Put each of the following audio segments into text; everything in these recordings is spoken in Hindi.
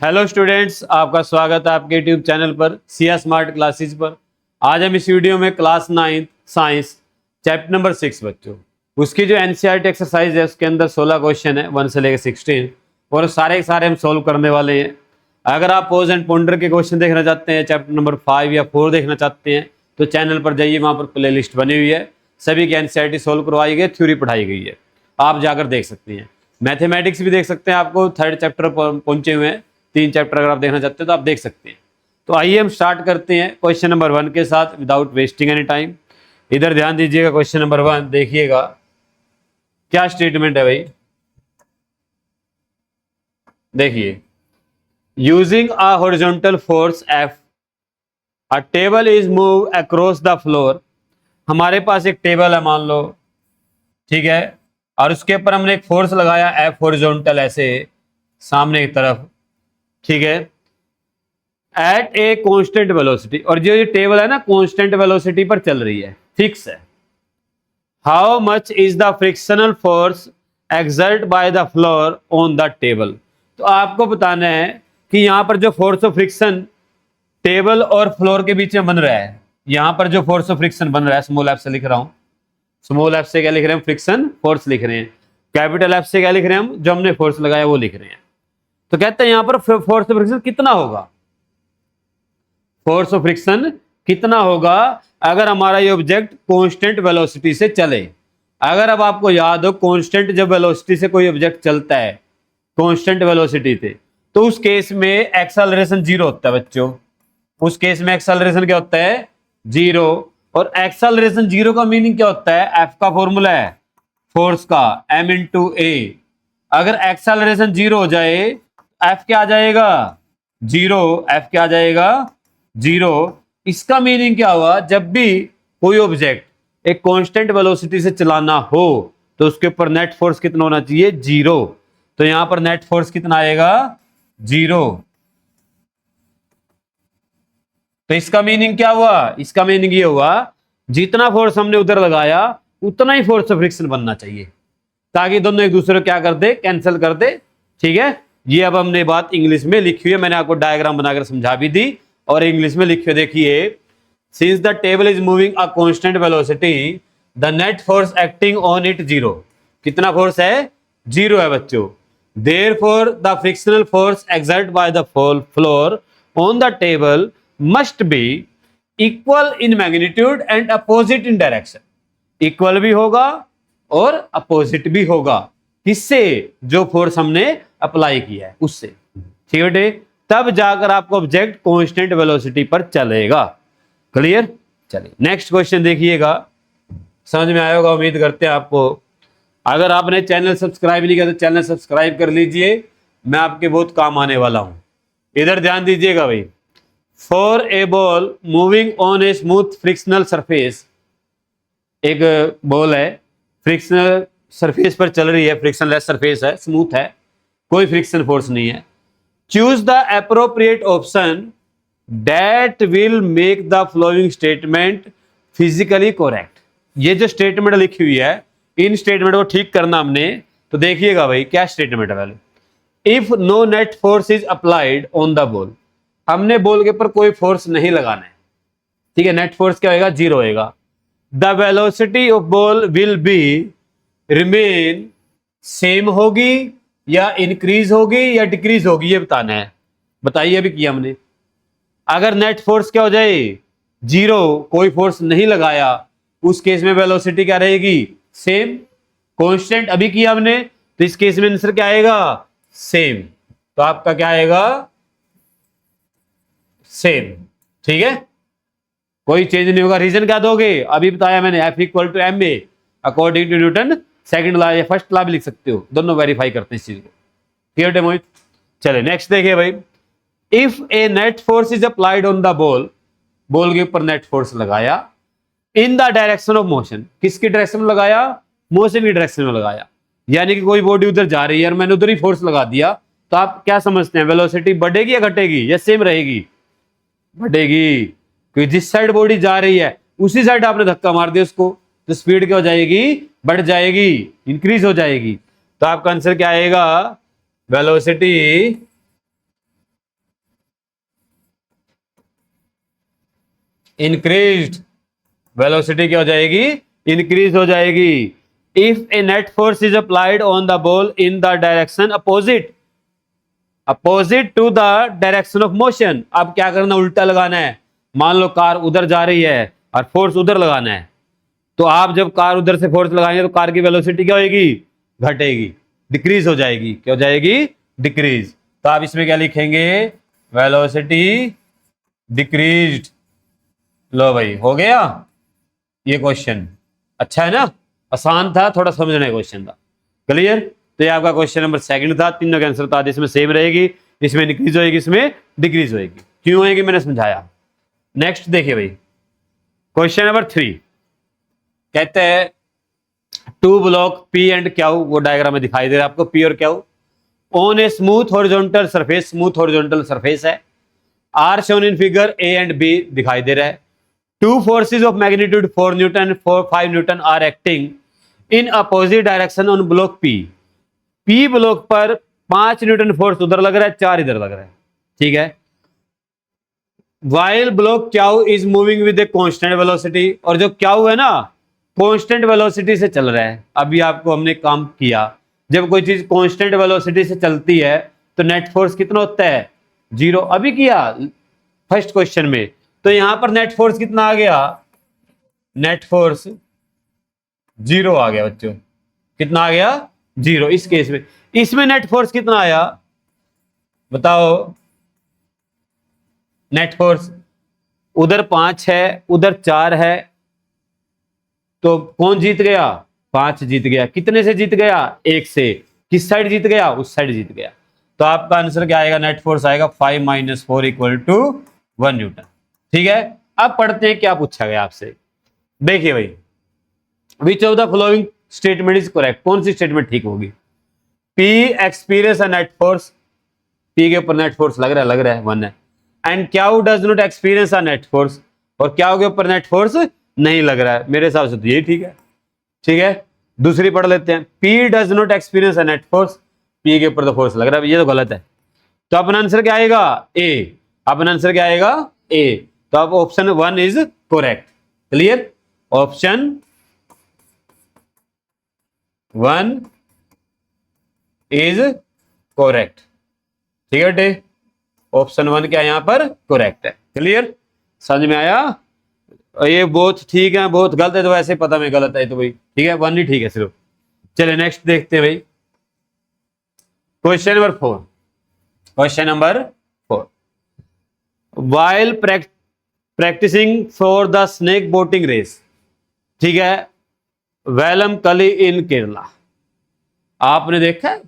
हेलो स्टूडेंट्स, आपका स्वागत है आपके यूट्यूब चैनल पर सिया स्मार्ट क्लासेस पर। आज हम इस वीडियो में क्लास 9 साइंस चैप्टर नंबर 6 बच्चों उसकी जो एनसीईआरटी एक्सरसाइज है उसके अंदर 16 क्वेश्चन है 1 से लेकर 16 और सारे के सारे हम सोल्व करने वाले हैं। अगर आप पोज एंड पोंडर के क्वेश्चन देखना चाहते हैं, चैप्टर नंबर 5 या 4 देखना चाहते हैं तो चैनल पर जाइए, वहाँ पर प्ले लिस्ट बनी हुई है, सभी की एनसीईआरटी सोल्व करवाई गई, थ्योरी पढ़ाई गई है, आप जाकर देख सकते हैं। मैथमेटिक्स भी देख सकते हैं, आपको 3rd चैप्टर पहुंचे हुए हैं, 3 चैप्टर अगर आप देखना चाहते हैं तो आप देख सकते हैं। तो आइए हम स्टार्ट करते हैं क्वेश्चन नंबर 1 के साथ विदाउट वेस्टिंग एनी टाइम। इधर ध्यान दीजिएगा, क्वेश्चन नंबर 1 देखिएगा क्या स्टेटमेंट है भाई। देखिए, using a horizontal force F a table is move across the floor. हमारे पास एक टेबल है मान लो, ठीक है, और उसके ऊपर हमने एक फोर्स लगाया एफ हॉरिजॉन्टल, ऐसे सामने की तरफ, ठीक है, एट ए कांस्टेंट वेलोसिटी। और जो ये टेबल है ना कांस्टेंट वेलोसिटी पर चल रही है, फिक्स है। How much is the frictional force exert by the floor on the table. तो आपको बताना है कि यहां पर जो फोर्स ऑफ फ्रिक्शन टेबल और फ्लोर के बीच में बन रहा है, यहां पर जो फोर्स ऑफ फ्रिक्शन बन रहा है, स्मॉल एफ से लिख रहा हूं, स्मॉल एफ से क्या लिख रहे हैं, फ्रिक्शन फोर्स लिख रहे हैं, कैपिटल एफ से क्या लिख रहे हैं हम, जो हमने फोर्स लगाया वो लिख रहे हैं। तो कहते हैं यहां पर फोर्स ऑफ फ्रिक्शन कितना होगा, फोर्स ऑफ फ्रिक्शन कितना होगा अगर हमारा ये ऑब्जेक्ट कांस्टेंट वेलोसिटी से चले। अगर अब आपको याद हो, कांस्टेंट जब वेलोसिटी से कोई ऑब्जेक्ट चलता है कांस्टेंट वेलोसिटी से, तो उस केस में एक्सेलरेशन 0 होता है बच्चों। उस केस में एक्सेलरेशन क्या होता है, 0। और एक्सेलरेशन 0 का मीनिंग क्या होता है, एफ का फॉर्मूला है फोर्स का m इंटू ए। अगर एक्सेलरेशन 0 हो जाए, एफ क्या आ जाएगा, 0। एफ क्या आ जाएगा, 0। इसका मीनिंग क्या हुआ, जब भी कोई ऑब्जेक्ट एक कांस्टेंट वेलोसिटी से चलाना हो तो उसके ऊपर नेट फोर्स कितना होना चाहिए, 0। तो यहां पर नेट फोर्स कितना आएगा, 0। तो इसका मीनिंग क्या हुआ, इसका मीनिंग ये हुआ जितना फोर्स हमने उधर लगाया उतना ही फोर्स ऑफ फ्रिक्शन बनना चाहिए, ताकि दोनों एक दूसरे को क्या कर दे, कैंसिल कर दे। ठीक है, ये अब हमने बात इंग्लिश में लिखी हुई है, मैंने आपको डायग्राम बनाकर समझा भी दी और इंग्लिश में लिखी हुई। देखिए, since the table is moving a constant velocity the net force acting on it 0। कितना फोर्स है, 0 है बच्चों। Therefore the frictional force exert by the floor on the table must be equal in magnitude and opposite in direction. Equal भी होगा और अपोजिट भी होगा, किससे, जो फोर्स हमने अप्लाई किया है उससे। ठीक है, तब जाकर आपको ऑब्जेक्ट कांस्टेंट वेलोसिटी पर चलेगा। क्लियर। चलिए नेक्स्ट क्वेश्चन देखिएगा, समझ में आया होगा उम्मीद करते हैं आपको। अगर आपने चैनल सब्सक्राइब नहीं किया तो चैनल सब्सक्राइब कर लीजिए, मैं आपके बहुत काम आने वाला हूं। इधर ध्यान दीजिएगा भाई, for a ball moving on a smooth frictional surface, एक बॉल है फ्रिक्शनल सरफेस पर चल रही है, फ्रिक्शनलेस सरफेस है, स्मूथ है, कोई फ्रिक्शन फोर्स नहीं है। Choose the appropriate option that will make the following statement physically correct. ये जो स्टेटमेंट लिखी हुई है, इन स्टेटमेंट को ठीक करना हमने। तो देखिएगा भाई क्या स्टेटमेंट है पहले। If no net force is applied on the ball, हमने बॉल के ऊपर कोई फोर्स नहीं लगाना है, ठीक है, नेट फोर्स क्या होगा, 0 होगा। The velocity of ball will be remain same होगी या इंक्रीज होगी या डिक्रीज होगी, ये बताना है। बताइए, अभी किया हमने। अगर नेट फोर्स क्या हो जाए, 0, कोई फोर्स नहीं लगाया, उस केस में वेलोसिटी क्या रहेगी, सेम, कांस्टेंट। अभी किया हमने, तो इस केस में आंसर क्या आएगा, सेम। तो आपका क्या आएगा, सेम। ठीक है, कोई चेंज नहीं होगा। रीजन क्या दोगे, अभी बताया मैंने, F equal to M A according to Newton second law या फर्स्ट लॉ भी लिख सकते हो, दोनों वेरीफाई करते हैं इस चीज को। क्लियर है मोहित। चले नेक्स्ट देखिए भाई, if a net force is applied on the ball, ball के ऊपर नेट फोर्स लगाया, इन द डायरेक्शन ऑफ मोशन, किसकी डायरेक्शन में लगाया, मोशन की डायरेक्शन में लगाया। यानी कि कोई बॉडी उधर जा रही है और मैंने उधर ही फोर्स लगा दिया, तो आप क्या समझते हैं, वेलोसिटी बढ़ेगी या घटेगी या सेम रहेगी, बढ़ेगी। क्योंकि जिस साइड बॉडी जा रही है उसी साइड आपने धक्का मार दिया उसको, तो स्पीड क्या हो जाएगी, बढ़ जाएगी, इंक्रीज हो जाएगी। तो आपका आंसर क्या आएगा, वेलोसिटी इंक्रीज्ड, वेलोसिटी क्या हो जाएगी, इंक्रीज हो जाएगी। If a net force is applied on the ball in the direction opposite to the direction of motion, अब क्या करना, उल्टा लगाना है। मान लो कार उधर जा रही है और फोर्स उधर लगाना है, तो आप जब कार उधर से फोर्स लगाएंगे तो कार की वेलोसिटी क्या होगी, घटेगी, डिक्रीज हो जाएगी। क्या हो जाएगी, डिक्रीज। तो आप इसमें क्या लिखेंगे, वेलोसिटी डिक्रीज्ड। लो भाई, हो गया ये क्वेश्चन। अच्छा है ना, आसान था, थोड़ा समझने का क्वेश्चन था। क्लियर। तो ये आपका क्वेश्चन नंबर सेकंड था। तीनों के आंसर था, इसमें सेम रहेगी, इसमें इंक्रीज होएगी, इसमें डिक्रीज होएगी। क्यों होएगी मैंने समझाया। नेक्स्ट देखिए भाई, क्वेश्चन नंबर 3 कहते हैं two block P and Q, वो डायग्राम में दिखाई दे रहा है आपको, पी और Q on a smooth horizontal surface, smooth horizontal surface है। Are shown in figure A and B दिखाई दे रहा है। Two forces of magnitude 4 newton 5 newton are acting in opposite direction on block P. P block पर 5 न्यूटन फोर्स उधर लग रहा है, 4 इधर लग रहा है, ठीक है। While block Q is moving with a constant velocity, और जो क्यू है ना कांस्टेंट वेलोसिटी से चल रहा है। अभी आपको हमने काम किया, जब कोई चीज कांस्टेंट वेलोसिटी से चलती है तो नेट फोर्स कितना होता है, 0। अभी किया फर्स्ट क्वेश्चन में, तो यहां पर नेट फोर्स कितना आ गया, नेट फोर्स 0 आ गया बच्चों। कितना आ गया, 0 इस केस में। इसमें नेट फोर्स कितना आया बताओ, नेट फोर्स उधर 5 है, उधर 4 है, तो कौन जीत गया, 5 जीत गया। कितने से जीत गया, 1 से। किस साइड जीत गया, उस साइड जीत गया। तो आपका आंसर क्या आएगा, नेट फोर्स आएगा 5 - 4 = 1 न्यूटन। ठीक है। अब पढ़ते हैं क्या पूछा गया आपसे। देखिए भाई, which of the following statement is correct, कौन सी स्टेटमेंट ठीक होगी। पी एक्सपीरियंस अ नेट फोर्स, पी के ऊपर नेट फोर्स लग रहा है 1 है। And Q does not experience a net force, और क्यू के ऊपर नेट फोर्स नहीं लग रहा है। मेरे हिसाब से तो यही ठीक है। ठीक है, दूसरी पढ़ लेते हैं। P does not experience a net force, P के ऊपर तो फोर्स लग रहा है, ये तो गलत है। तो अपना आंसर क्या आएगा, ए। अपना आंसर क्या आएगा, ए। तो अब option 1 is correct. Clear, option 1 is correct. ठीक है बेटे, ऑप्शन 1 क्या यहां पर करेक्ट है। क्लियर, समझ में आया। ये बहुत ठीक है, बहुत गलत है तो वैसे पता में गलत है, तो भाई ठीक है, 1 ही ठीक है सिर्फ। चलिए नेक्स्ट देखते हैं भाई, question number 4। Question number 4, while practising for the snake boating race, ठीक है, वेलम कली इन केरला। आपने देखा है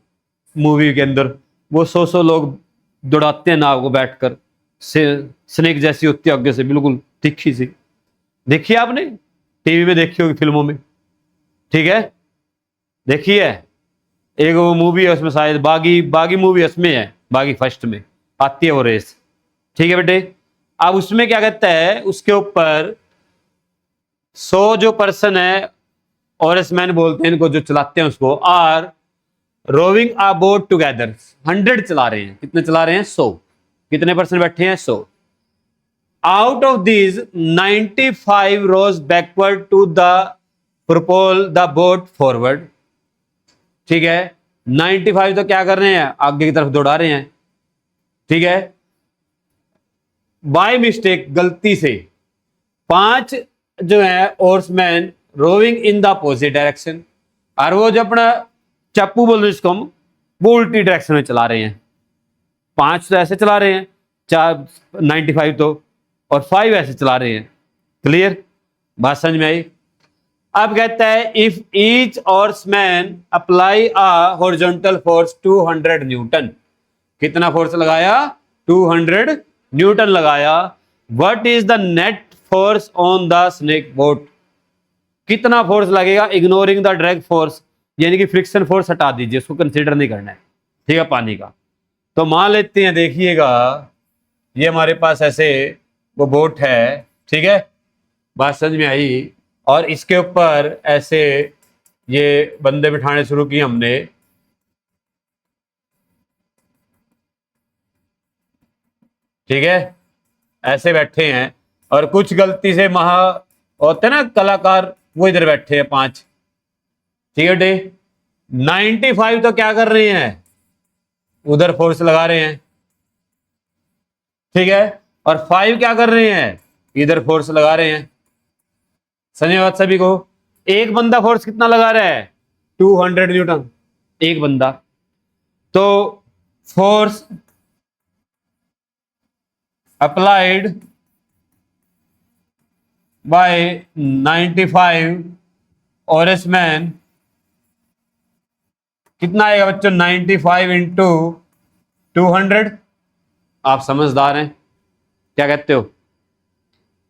मूवी के अंदर वो 100 लोग दौड़ाते हैं नाव को बैठकर, स्नेक जैसी होती है आगे से, बिल्कुल तिखी सी। देखिए आपने टीवी में देखी होगी, फिल्मों में। ठीक है, देखिए एक वो मूवी है उसमें, शायद बागी मूवी उसमें है, बागी फर्स्ट में आती है वो रेस। ठीक है बेटे, अब उसमें क्या कहता है, उसके ऊपर 100 जो पर्सन है, ऑरेसमैन बोलते हैं इनको, जो चलाते हैं उसको, are rowing a boat together. 100 चला रहे हैं, कितने चला रहे हैं, 100। कितने पर्सन बैठे हैं, 100। Out of these 95 row backward to the propel the boat forward. ठीक है, 95 तो क्या कर रहे हैं, आगे की तरफ दौड़ा रहे हैं। ठीक है, बाय मिस्टेक, गलती से 5 जो है oarsman rowing in the opposite direction, और वो जो अपना चाप्पू बोल रहे हैं इसको हम, वो उल्टी डायरेक्शन में चला रहे हैं। 5 तो ऐसे चला रहे हैं, 95 तो, और 5 ऐसे चला रहे हैं। क्लियर, बात समझ में आई। अब कहता है if each oarsman apply a horizontal force 200 newton, कितना फोर्स लगाया, 200 न्यूटन लगाया। What is the net force on the snake boat, कितना फोर्स लगेगा इग्नोरिंग द ड्रैग फोर्स, यानी कि फ्रिक्शन फोर्स हटा दीजिए, उसको कंसीडर नहीं करना है। ठीक है, पानी का। तो मान लेते हैं, देखिएगा ये हमारे पास ऐसे वो बोट है। ठीक है, बात समझ में आई। और इसके ऊपर ऐसे ये बंदे बिठाने शुरू किए हमने। ठीक है, ऐसे बैठे हैं, और कुछ गलती से महा होते ना कलाकार, वो इधर बैठे हैं 5, ठीक है बेटे। 95 तो क्या कर रहे हैं, उधर फोर्स लगा रहे हैं, ठीक है। और 5 क्या कर रहे हैं, इधर फोर्स लगा रहे हैं। समझे बात सभी को। एक बंदा फोर्स कितना लगा रहा है, 200 न्यूटन, एक बंदा। तो फोर्स अप्लाइड बाय 95 ओरेसमैन कितना आएगा बच्चों, 95 इंटू 200। आप समझदार हैं, क्या कहते हो,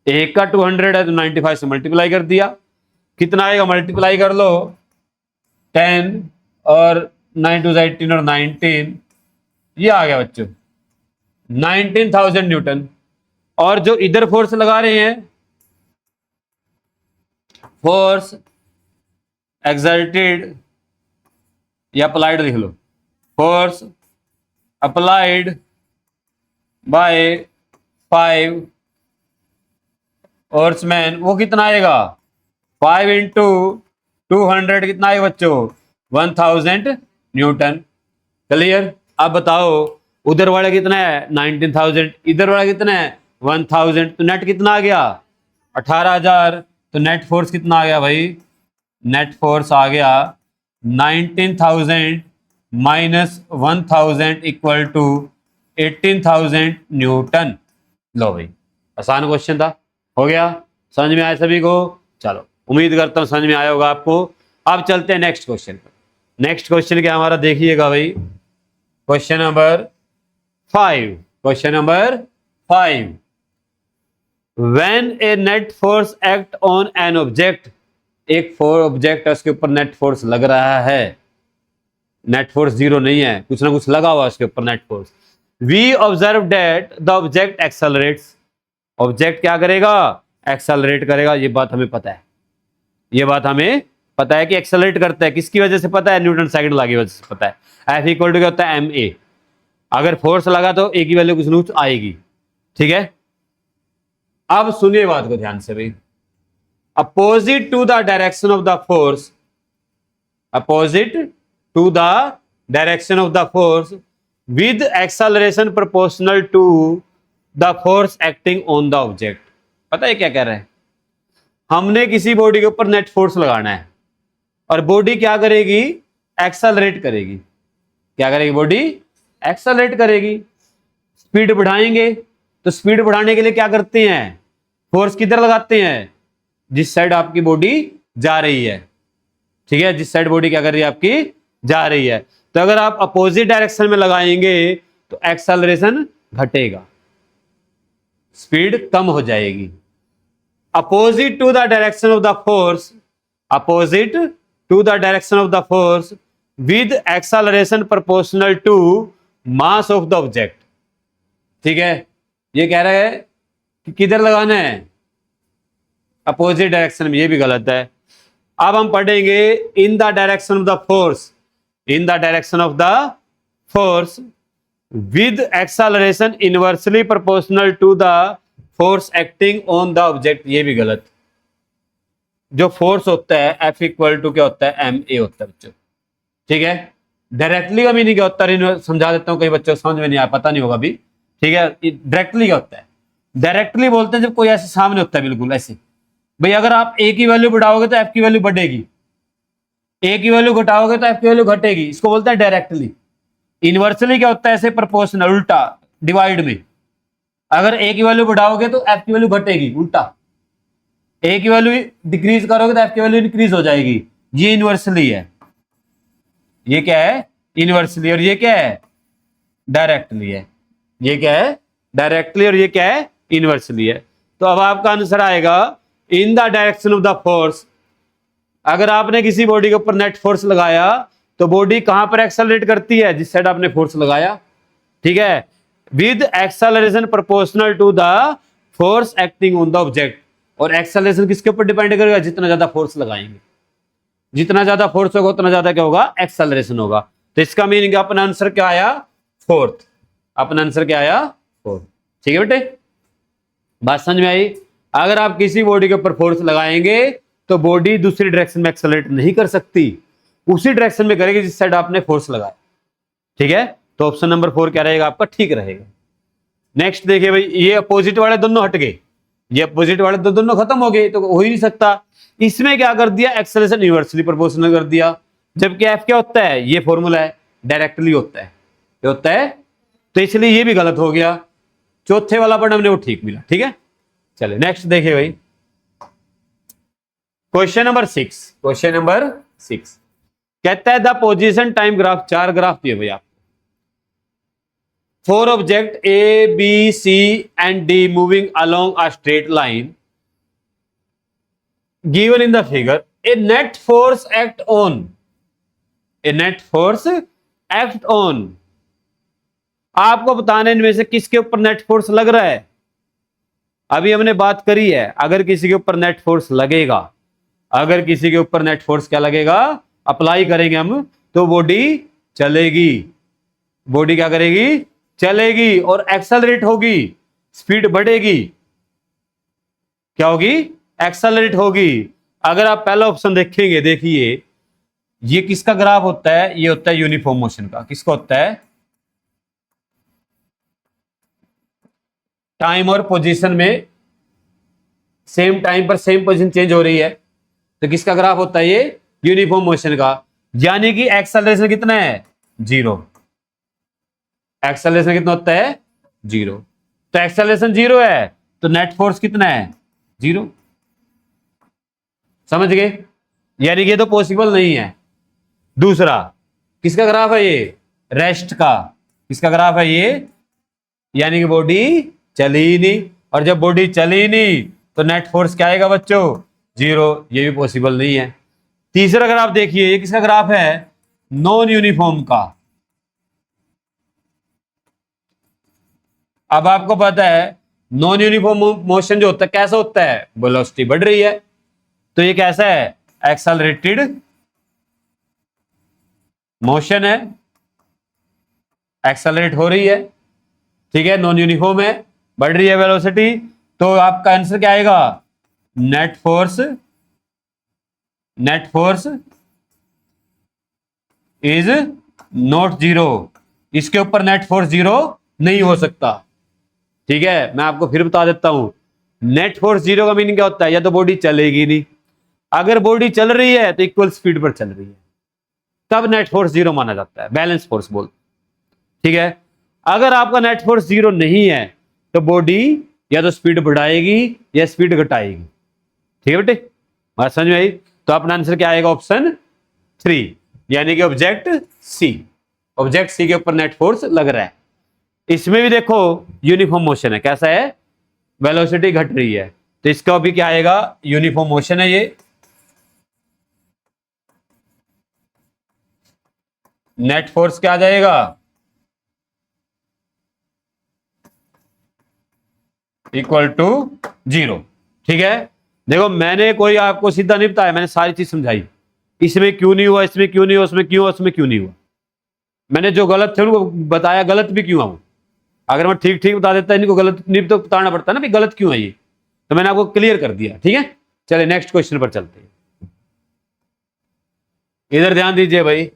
एक का 200 है तो 95 से मल्टीप्लाई कर दिया, कितना आएगा, मल्टीप्लाई कर लो 10 और 9 2 18 और 19, ये आ गया बच्चों 19,000 न्यूटन। और जो इधर फोर्स लगा रहे हैं, फोर्स एक्सर्टेड या अप्लाइड लिख लो, फोर्स अप्लाइड बाय 5 ओर्समैन, वो कितना आएगा, 5 इंटू 200 कितना आएगा बच्चों, 1000 न्यूटन। क्लियर। अब बताओ उधर वाला कितना है 19,000, इधर वाला कितना है 1000, तो नेट कितना आ गया 18,000। तो नेट फोर्स कितना आ गया भाई, नेट फोर्स आ गया 19,000 माइनस 1000 इक्वल टू 18,000 न्यूटन। लो भाई, आसान क्वेश्चन था, हो गया, समझ में आया सभी को। चलो उम्मीद करता हूं समझ में आया होगा आपको। अब चलते हैं नेक्स्ट क्वेश्चन पर। नेक्स्ट क्वेश्चन क्या हमारा देखिएगा भाई, question number 5। Question number 5, when A net force act on an object, एक ऑब्जेक्ट है उसके ऊपर नेट फोर्स लग रहा है, नेट फोर्स जीरो नहीं है, कुछ ना कुछ लगा हुआ उसके ऊपर net force. We observe that the object accelerates, object क्या करेगा, एक्सेलरेट करेगा। ये बात हमें पता है, ये बात हमें पता है कि एक्सेलरेट करता है, किसकी वजह से पता है, न्यूटन सेकंड लॉ की वजह से पता है। एफ इक्वल टू क्या होता है, एम ए, अगर फोर्स लगा तो ए की वैल्यू कुछ न कुछ आएगी, ठीक है। अब सुनिए बात को ध्यान से भाई, opposite to the direction of the force, opposite to the direction of the force with acceleration proportional to the force acting on the object. पता है क्या कह रहे हैं, हमने किसी बॉडी के ऊपर नेट फोर्स लगाना है और बॉडी क्या करेगी, एक्सेलरेट करेगी। क्या करेगी बॉडी, एक्सेलरेट करेगी। स्पीड बढ़ाएंगे तो स्पीड बढ़ाने के लिए क्या करते हैं, फोर्स किधर लगाते हैं, जिस साइड आपकी बॉडी जा रही है, ठीक है, जिस साइड बॉडी क्या कर रही है आपकी जा रही है। तो अगर आप अपोजिट डायरेक्शन में लगाएंगे तो एक्सेलरेशन घटेगा, स्पीड कम हो जाएगी। Opposite to the direction of the force, opposite to the direction of the force with acceleration proportional to mass of the object, ठीक है। ये कह रहा है कि किधर लगाना है, अपोजिट डायरेक्शन में, ये भी गलत है। अब हम पढ़ेंगे in the direction of the force, in the direction of the force with acceleration inversely proportional to the force acting on the object, ये भी गलत। जो फोर्स होता है एफ इक्वल टू क्या होता है, एम ए होता है बच्चों, ठीक है। डायरेक्टली का मीनिंग क्या होता है, समझा देता हूं, कई बच्चों समझ में नहीं आया, पता नहीं होगा भी, ठीक है। डायरेक्टली क्या होता है, डायरेक्टली बोलते हैं जब कोई ऐसे सामने होता है, बिल्कुल ऐसे। भाई अगर आप ए की वैल्यू बढ़ाओगे तो एफ की वैल्यू बढ़ेगी, ए की वैल्यू घटाओगे तो एफ की वैल्यू घटेगी, इसको बोलते हैं डायरेक्टली। इनवर्सली क्या होता है, ऐसे प्रोपोर्शनल, उल्टा, डिवाइड में। अगर ए की वैल्यू बढ़ाओगे तो एफ की वैल्यू घटेगी, उल्टा। ए की वैल्यू डिक्रीज करोगे तो एफ की वैल्यू इंक्रीज हो जाएगी। ये इनवर्सली है, ये क्या है, इनवर्सली, और ये क्या है, डायरेक्टली है। ये क्या है, डायरेक्टली, और ये क्या है, इनवर्सली है। तो अब आपका आंसर आएगा इन the direction of the force. अगर आपने किसी बॉडी के ऊपर नेट फोर्स लगाया तो बॉडी कहां पर एक्सेलरेट करती है, जिस साइड आपने फोर्स लगाया, ठीक है, with acceleration proportional to the force acting on the object. और एक्सेलरेशन किसके ऊपर डिपेंड करेगा, जितना ज्यादा फोर्स लगाएंगे, जितना ज्यादा फोर्स होगा उतना ज्यादा क्या होगा, एक्सेलरेशन होगा। तो इसका मीनिंग अपना आंसर क्या आया, फोर्थ। अपना आंसर क्या आया, फोर्थ। ठीक है बेटे, बात समझ में आई। अगर आप किसी बॉडी के ऊपर फोर्स लगाएंगे तो बॉडी दूसरी डायरेक्शन में एक्सेलरेट नहीं कर सकती, उसी डायरेक्शन में करेगी जिस साइड आपने फोर्स लगाया। ठीक है, तो ऑप्शन नंबर 4 क्या रहेगा आपका, ठीक रहेगा। नेक्स्ट देखिए भाई, ये अपोजिट वाले दोनों हट गए, ये अपोजिट वाले दोनों खत्म हो गए, तो हो ही नहीं सकता। इसमें क्या कर दिया, एक्सेलरेशन इनवर्सली प्रोपोर्शनल कर दिया, जबकि एफ क्या होता है, ये फॉर्मूला है, डायरेक्टली होता है, क्या होता है, तो इसलिए ये भी गलत हो गया। चौथे वाला पॉइंट हमने वो ठीक मिला। ठीक है, चले नेक्स्ट देखिए भाई, क्वेश्चन नंबर 6। क्वेश्चन नंबर 6 कहता है the position time graph, 4 graph दिए भाई आप, 4 object A B C and D moving along a straight line given in the figure, a net force act on, a net force act on, आपको बताने इनमें से किसके ऊपर नेट फोर्स लग रहा है। अभी हमने बात करी है, अगर किसी के ऊपर नेट फोर्स लगेगा, अगर किसी के ऊपर नेट फोर्स क्या लगेगा, अप्लाई करेंगे हम, तो बॉडी चलेगी, बॉडी क्या करेगी, चलेगी और एक्सेलरेट होगी, स्पीड बढ़ेगी, क्या होगी, एक्सेलरेट होगी। अगर आप पहला ऑप्शन देखेंगे, देखिए ये किसका ग्राफ होता है, ये होता है यूनिफॉर्म मोशन का, किसका होता है, टाइम और पोजीशन में सेम टाइम पर सेम पोजीशन चेंज हो रही है, तो किसका ग्राफ होता है, ये यूनिफॉर्म मोशन का, यानी कि एक्सेलरेशन कितना है, 0, एक्सेलरेशन कितना होता है, 0, तो एक्सेलरेशन 0 है, तो नेट फोर्स कितना है, 0, समझ गए, यानी कि ये तो पॉसिबल नहीं है। दूसरा किसका ग्राफ है, ये रेस्ट का, किसका ग्राफ है ये, यानी कि बॉडी चली ही नहीं, और जब बॉडी चली ही नहीं तो नेट फोर्स क्या आएगा बच्चों, 0, ये भी पॉसिबल नहीं है। तीसरा ग्राफ देखिए, ये किसका ग्राफ है, नॉन यूनिफॉर्म का। अब आपको पता है नॉन यूनिफॉर्म मोशन जो होता है कैसा होता है, वेलोसिटी बढ़ रही है, तो ये कैसा है, एक्सेलरेटेड मोशन है, एक्सेलरेट हो रही है, ठीक है, नॉन यूनिफॉर्म है, बढ़ रही है वेलोसिटी, तो आपका आंसर क्या आएगा, net force, net force is not 0, इसके ऊपर नेट फोर्स 0 नहीं हो सकता। ठीक है, मैं आपको फिर बता देता हूं, नेट फोर्स 0 का मीनिंग क्या होता है, या तो बॉडी चलेगी नहीं, अगर बॉडी चल रही है तो इक्वल स्पीड पर चल रही है, तब नेट फोर्स 0 माना जाता है, बैलेंस फोर्स बोलते। ठीक है, अगर आपका नेट फोर्स 0 नहीं है तो बॉडी या तो स्पीड बढ़ाएगी या स्पीड घटाएगी। ठीक है बेटे, बात समझ में आई, तो अपना आंसर क्या आएगा, ऑप्शन 3, यानी कि ऑब्जेक्ट सी, ऑब्जेक्ट सी के ऊपर नेट फोर्स लग रहा है। इसमें भी देखो यूनिफॉर्म मोशन है, कैसा है, वेलोसिटी घट रही है, तो इसका भी क्या आएगा, यूनिफॉर्म मोशन है ये, नेट फोर्स क्या आ जाएगा, इक्वल टू 0। ठीक है, देखो मैंने कोई आपको सीधा नहीं बताया, मैंने सारी चीज समझाई, इसमें क्यों नहीं हुआ, इसमें क्यों नहीं हुआ, उसमें क्यों, उसमें क्यों नहीं हुआ, मैंने जो गलत थे उनको बताया, गलत भी क्यों हुआ, अगर मैं ठीक ठीक बता देता इनको गलत नहीं तो बताना पड़ता ना भी गलत क्यों है ये, तो मैंने आपको क्लियर कर दिया। ठीक है, चलिए नेक्स्ट क्वेश्चन पर चलते हैं, इधर ध्यान दीजिए भाई,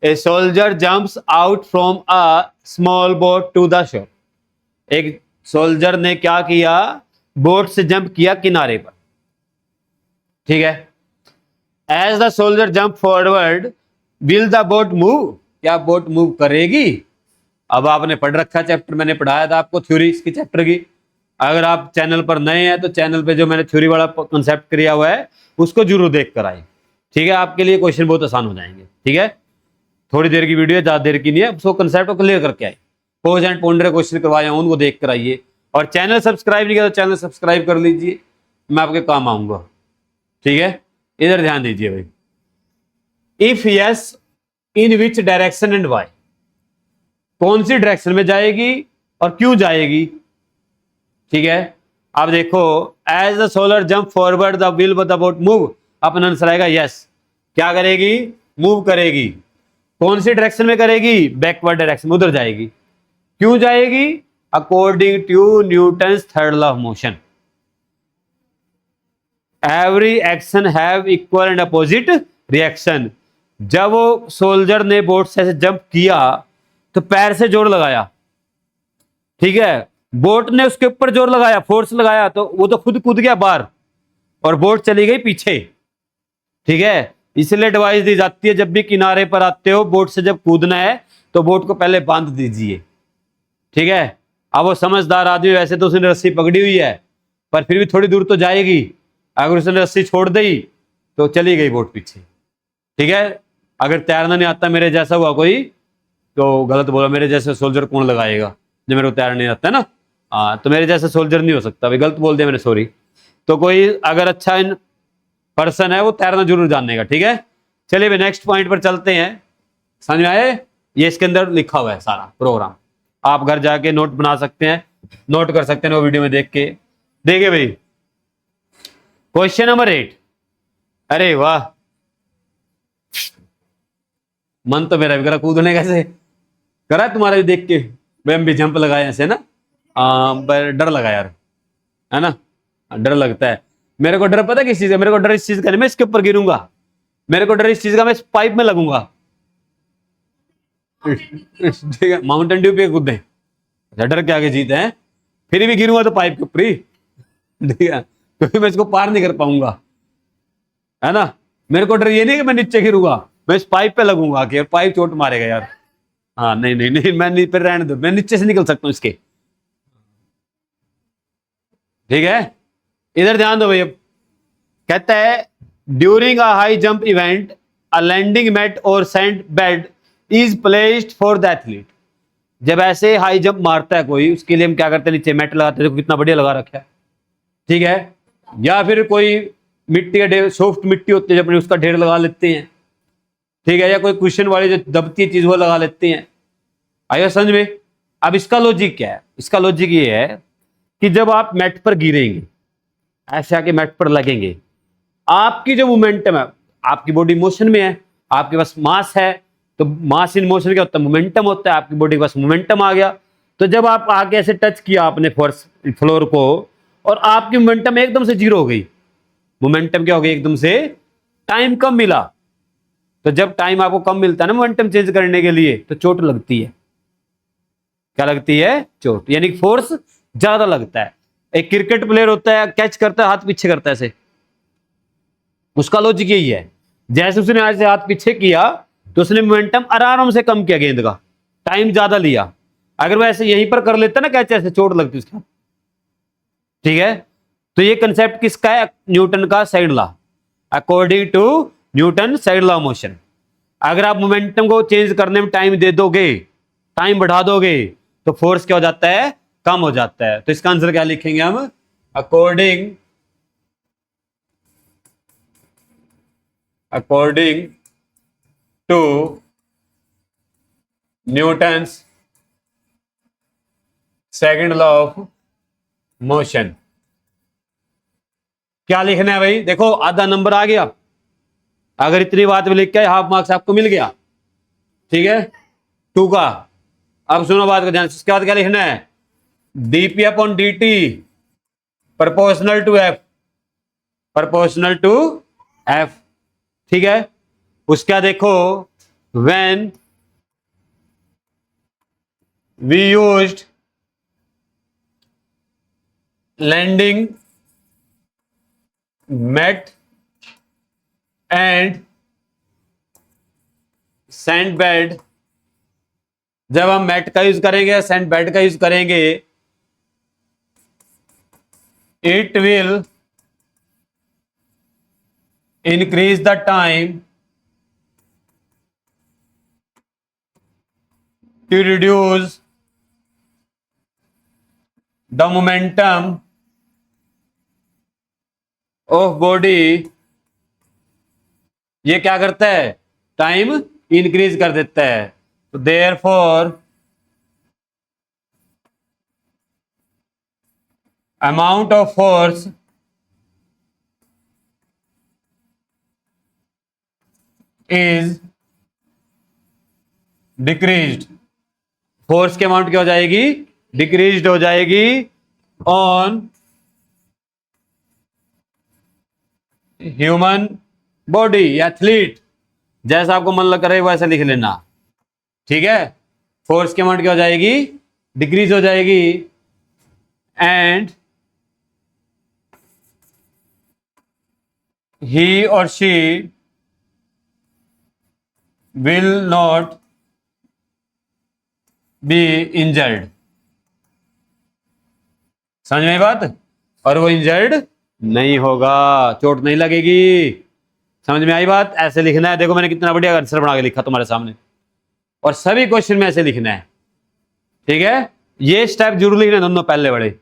a soldier jumps out from a small boat to the shore, एक सोल्जर ने क्या किया, बोट से जंप किया किनारे पर। ठीक है, as the soldier jump forward will the boat move, क्या बोट मूव करेगी। अब आपने पढ़ रखा चैप्टर, मैंने पढ़ाया था आपको थ्योरी इसकी चैप्टर की, अगर आप चैनल पर नए हैं तो चैनल पे जो मैंने थ्योरी वाला कॉन्सेप्ट किया हुआ है उसको जरूर देख कर आए। ठीक है, आपके लिए क्वेश्चन बहुत आसान हो जाएंगे। ठीक है, थोड़ी देर की वीडियो है, ज्यादा देर की नहीं है, उसको कॉन्सेप्ट को क्लियर करके आए, पोज एंड पॉइंटर क्वेश्चन करवाए हैं उनको देख कर आइए, और चैनल सब्सक्राइब नहीं किया तो चैनल सब्सक्राइब कर लीजिए, मैं आपके काम आऊंगा। ठीक है, इधर ध्यान दीजिए भाई, if yes in which direction and why, कौन सी डायरेक्शन में जाएगी और क्यों जाएगी। ठीक है, अब देखो as the solar jump forward the will the boat move, अपना आंसर आएगा यस, क्या करेगी, मूव करेगी, कौन सी डायरेक्शन में करेगी, बैकवर्ड डायरेक्शन में, उधर जाएगी। क्यों जाएगी, according to Newton's third law of motion, every action have equal and opposite reaction. जब वो सोल्जर ने बोट से ऐसे जंप किया तो पैर से जोर लगाया, ठीक है, बोट ने उसके ऊपर जोर लगाया, फोर्स लगाया, तो वो तो खुद कूद गया बाहर और बोट चली गई पीछे, ठीक है। इसलिए एडवाइस दी जाती है, जब भी किनारे पर आते हो बोट से जब कूदना है तो बोट को पहले बांध दीजिए, ठीक है। अब वो समझदार आदमी, वैसे तो उसने रस्सी पकड़ी हुई है पर फिर भी थोड़ी दूर तो जाएगी, अगर उसने रस्सी छोड़ दी तो चली गई बोट पीछे, ठीक है। अगर तैरना नहीं आता मेरे जैसा हुआ कोई तो गलत बोला, मेरे जैसे सोल्जर कौन लगाएगा जो मेरे को तैरना नहीं आता है ना। हाँ, तो मेरे जैसा सोल्जर नहीं हो सकता, भाई गलत बोल दिया मैंने, सॉरी। तो कोई अगर अच्छा इन पर्सन है वो तैरना जरूर जानने का, ठीक है। चलिए भाई नेक्स्ट पॉइंट पर चलते हैं। समझ में आए? ये इसके अंदर लिखा हुआ है सारा प्रोग्राम, आप घर जाके नोट बना सकते हैं, नोट कर सकते हैं वो वीडियो में देख के। देखिए भाई क्वेश्चन नंबर 8। अरे वाह, मन तो मेरा भी करा कूदने कैसे करा तुम्हारा भी देख के, मैं भी जंप लगाया ऐसे ना, पर डर लगा यार, है ना, डर लगता है। मेरे को डर पता है किस चीज का, मेरे को डर इस चीज का नहीं मैं इसके ऊपर गिरूंगा, मेरे को डर इस चीज का मैं इस पाइप में लगूंगा, ठीक है, माउंटेन ड्यू पे कूदे, डर के आगे जीत है, फिर भी गिरूंगा तो पाइप के ऊपर ही, ठीक है, क्योंकि मैं इसको पार नहीं कर पाऊंगा, है ना। मेरे को डर ये नहीं कि मैं नीचे गिरूंगा, मैं इस पाइप पे लगूंगा कि पाइप चोट मारेगा यार। हाँ नहीं नहीं नहीं, मैं नहीं, फिर रहने दो, मैं नीचे से निकल सकता हूँ इसके, ठीक है। इधर ध्यान दो भैया, कहता है during a high jump event a landing mat और sand bed is placed for the athlete. जब ऐसे हाई जंप मारता है कोई, उसके लिए हम क्या करते हैं, नीचे मैट लगाते हैं, देखो कितना बढ़िया लगा रखा है, ठीक है। या फिर कोई मिट्टी का ढेर, सॉफ्ट मिट्टी होती है जब उसका ढेर लगा लेते हैं, ठीक है, या कोई क्वेश्चन वाली जो दबती चीज वो लगा लेते हैं। आइए समझ में। अब इसका लॉजिक क्या है, इसका लॉजिक ये है कि जब आप मैट पर गिरेंगे, ऐसे आके मैट पर लगेंगे, आपकी जो मोमेंटम है, आपकी बॉडी मोशन में है, आपके पास मास है, तो मास इन मोशन क्या होता है, मोमेंटम होता है, आपकी बॉडी के पास मोमेंटम आ गया। तो जब आप आगे ऐसे टच किया आपने फर्श फ्लोर को और आपकी मोमेंटम एकदम से जीरो हो गई, मोमेंटम क्या हो गई एकदम से, टाइम कम मिला। तो जब टाइम आपको कम मिलता है ना मोमेंटम चेंज करने के लिए, तो चोट लगती है, क्या लगती है, चोट, यानी फोर्स ज्यादा लगता है। एक क्रिकेट प्लेयर होता है, कैच करता है, हाथ पीछे करता है ऐसे, उसका लॉजिक यही है, जैसे उसने आज से हाथ पीछे किया तो उसने मोमेंटम आराम से कम किया, गेंद का टाइम ज्यादा लिया। अगर वो ऐसे यहीं पर कर लेता ना कैच, ऐसे चोट लगती उसके, ठीक है। तो ये कंसेप्ट किसका है, न्यूटन का second law, according to Newton second law motion. अगर आप मोमेंटम को चेंज करने में टाइम दे दोगे, टाइम बढ़ा दोगे, तो फोर्स क्या हो जाता है, कम हो जाता है। तो इसका आंसर क्या लिखेंगे हम, according to Newton's second law of motion. क्या लिखना है भाई, देखो आधा नंबर आ गया, अगर इतनी बात में लिख के हाफ मार्क्स आपको मिल गया, ठीक है, 2 का। अब सुनो बात को ध्यान से, इसके बाद क्या लिखना है, DP upon D T proportional to F, proportional to F, ठीक है। उसका देखो, when we used landing mat and sand bed, जब हम मैट का यूज करेंगे, सैंड बेड का यूज करेंगे, it will increase the time to reduce the momentum of body। ये क्या करता है, टाइम इंक्रीज कर देता है। तो therefore amount of force is decreased, force की अमाउंट क्या हो जाएगी, डिक्रीज्ड हो जाएगी ऑन ह्यूमन बॉडी, एथलीट, जैसा आपको मन लग करे वैसा लिख लेना। ठीक है, फोर्स की अमाउंट क्या हो जाएगी, डिक्रीज हो जाएगी, and he or she will not be injured। समझ में आई बात? और वो इंजर्ड नहीं होगा, चोट नहीं लगेगी। समझ में आई बात? ऐसे लिखना है। देखो मैंने कितना बढ़िया आंसर बना के लिखा तुम्हारे सामने, और सभी क्वेश्चन में ऐसे लिखना है। ठीक है, ये स्टेप जरूर लिखना दोनों पहले बड़े,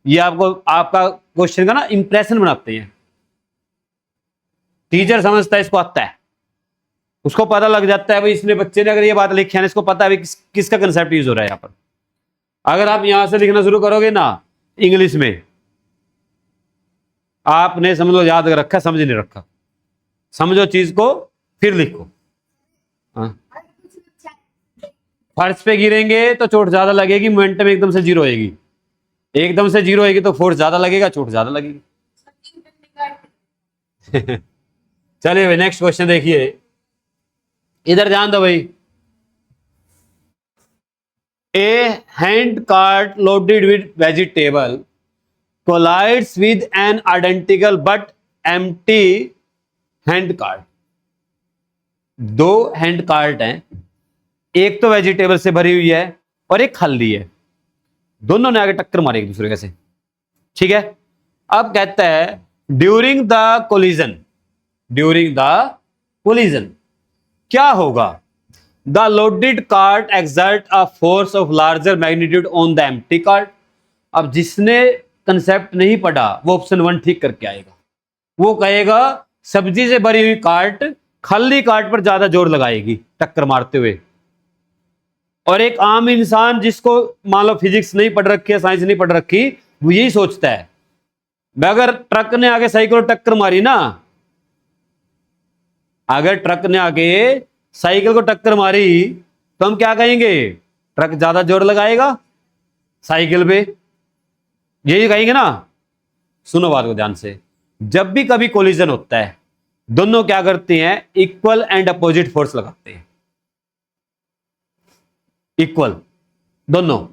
ये आपको आपका क्वेश्चन का ना इंप्रेशन बनाते हैं। टीचर समझता है, इसको आता है, उसको पता लग जाता है भाई इसने बच्चे ने अगर ये बात लिखी है ना, इसको पता है किसका कंसेप्ट यूज हो रहा है यहाँ पर। अगर आप यहां से लिखना शुरू करोगे ना इंग्लिश में, आपने समझ लो याद रखा, समझ नहीं रखा, समझो चीज को फिर लिखो। हाँ, फर्श पे गिरेंगे तो चोट ज्यादा लगेगी, मोमेंटम एकदम से जीरो होगी, एकदम से जीरो होगी तो फोर्स ज्यादा लगेगा, चोट ज्यादा लगेगी। चलिए भाई नेक्स्ट क्वेश्चन देखिए, इधर ध्यान दो भाई। A hand cart loaded with vegetable collides with an identical but empty hand cart. दो हैंड कार्ट हैं, एक तो वेजिटेबल से भरी हुई है और एक खाली है, दोनों ने आगे टक्कर मारी एक दूसरे से। ठीक है, अब कहता है during the collision, during the collision क्या होगा, the loaded cart exert a force of larger magnitude on the empty cart. अब जिसने कंसेप्ट नहीं पढ़ा वो ऑप्शन 1 ठीक करके आएगा, वो कहेगा सब्जी से भरी हुई कार्ट खाली कार्ट पर ज्यादा जोर लगाएगी टक्कर मारते हुए। और एक आम इंसान जिसको मान लो फिजिक्स नहीं पढ़ रखी है, साइंस नहीं पढ़ रखी, वो यही सोचता है अगर ट्रक ने आगे साइकिल टक्कर मारी ना, अगर ट्रक ने आगे साइकिल को टक्कर मारी तो हम क्या कहेंगे, ट्रक ज्यादा जोर लगाएगा साइकिल पे, यही कहेंगे ना। सुनो बात को ध्यान से, जब भी कभी कोलिजन होता है दोनों क्या करते हैं, इक्वल एंड अपोजिट फोर्स लगाते हैं, इक्वल दोनों।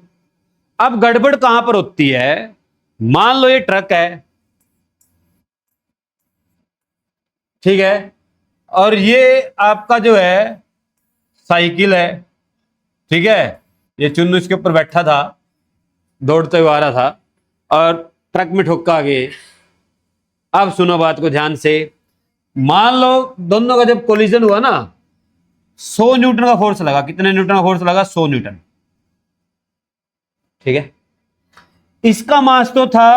अब गड़बड़ कहां पर होती है, मान लो ये ट्रक है, ठीक है, और ये आपका जो है साइकिल है, ठीक है, ये चुन्नू इसके ऊपर बैठा था, दौड़ते हुए आ रहा था और ट्रक में ठोका आगे। अब सुनो बात को ध्यान से, मान लो दोनों का जब कोलिजन हुआ ना, 100 न्यूटन का फोर्स लगा। कितने न्यूटन का फोर्स लगा, 100 न्यूटन। ठीक है, इसका मास तो था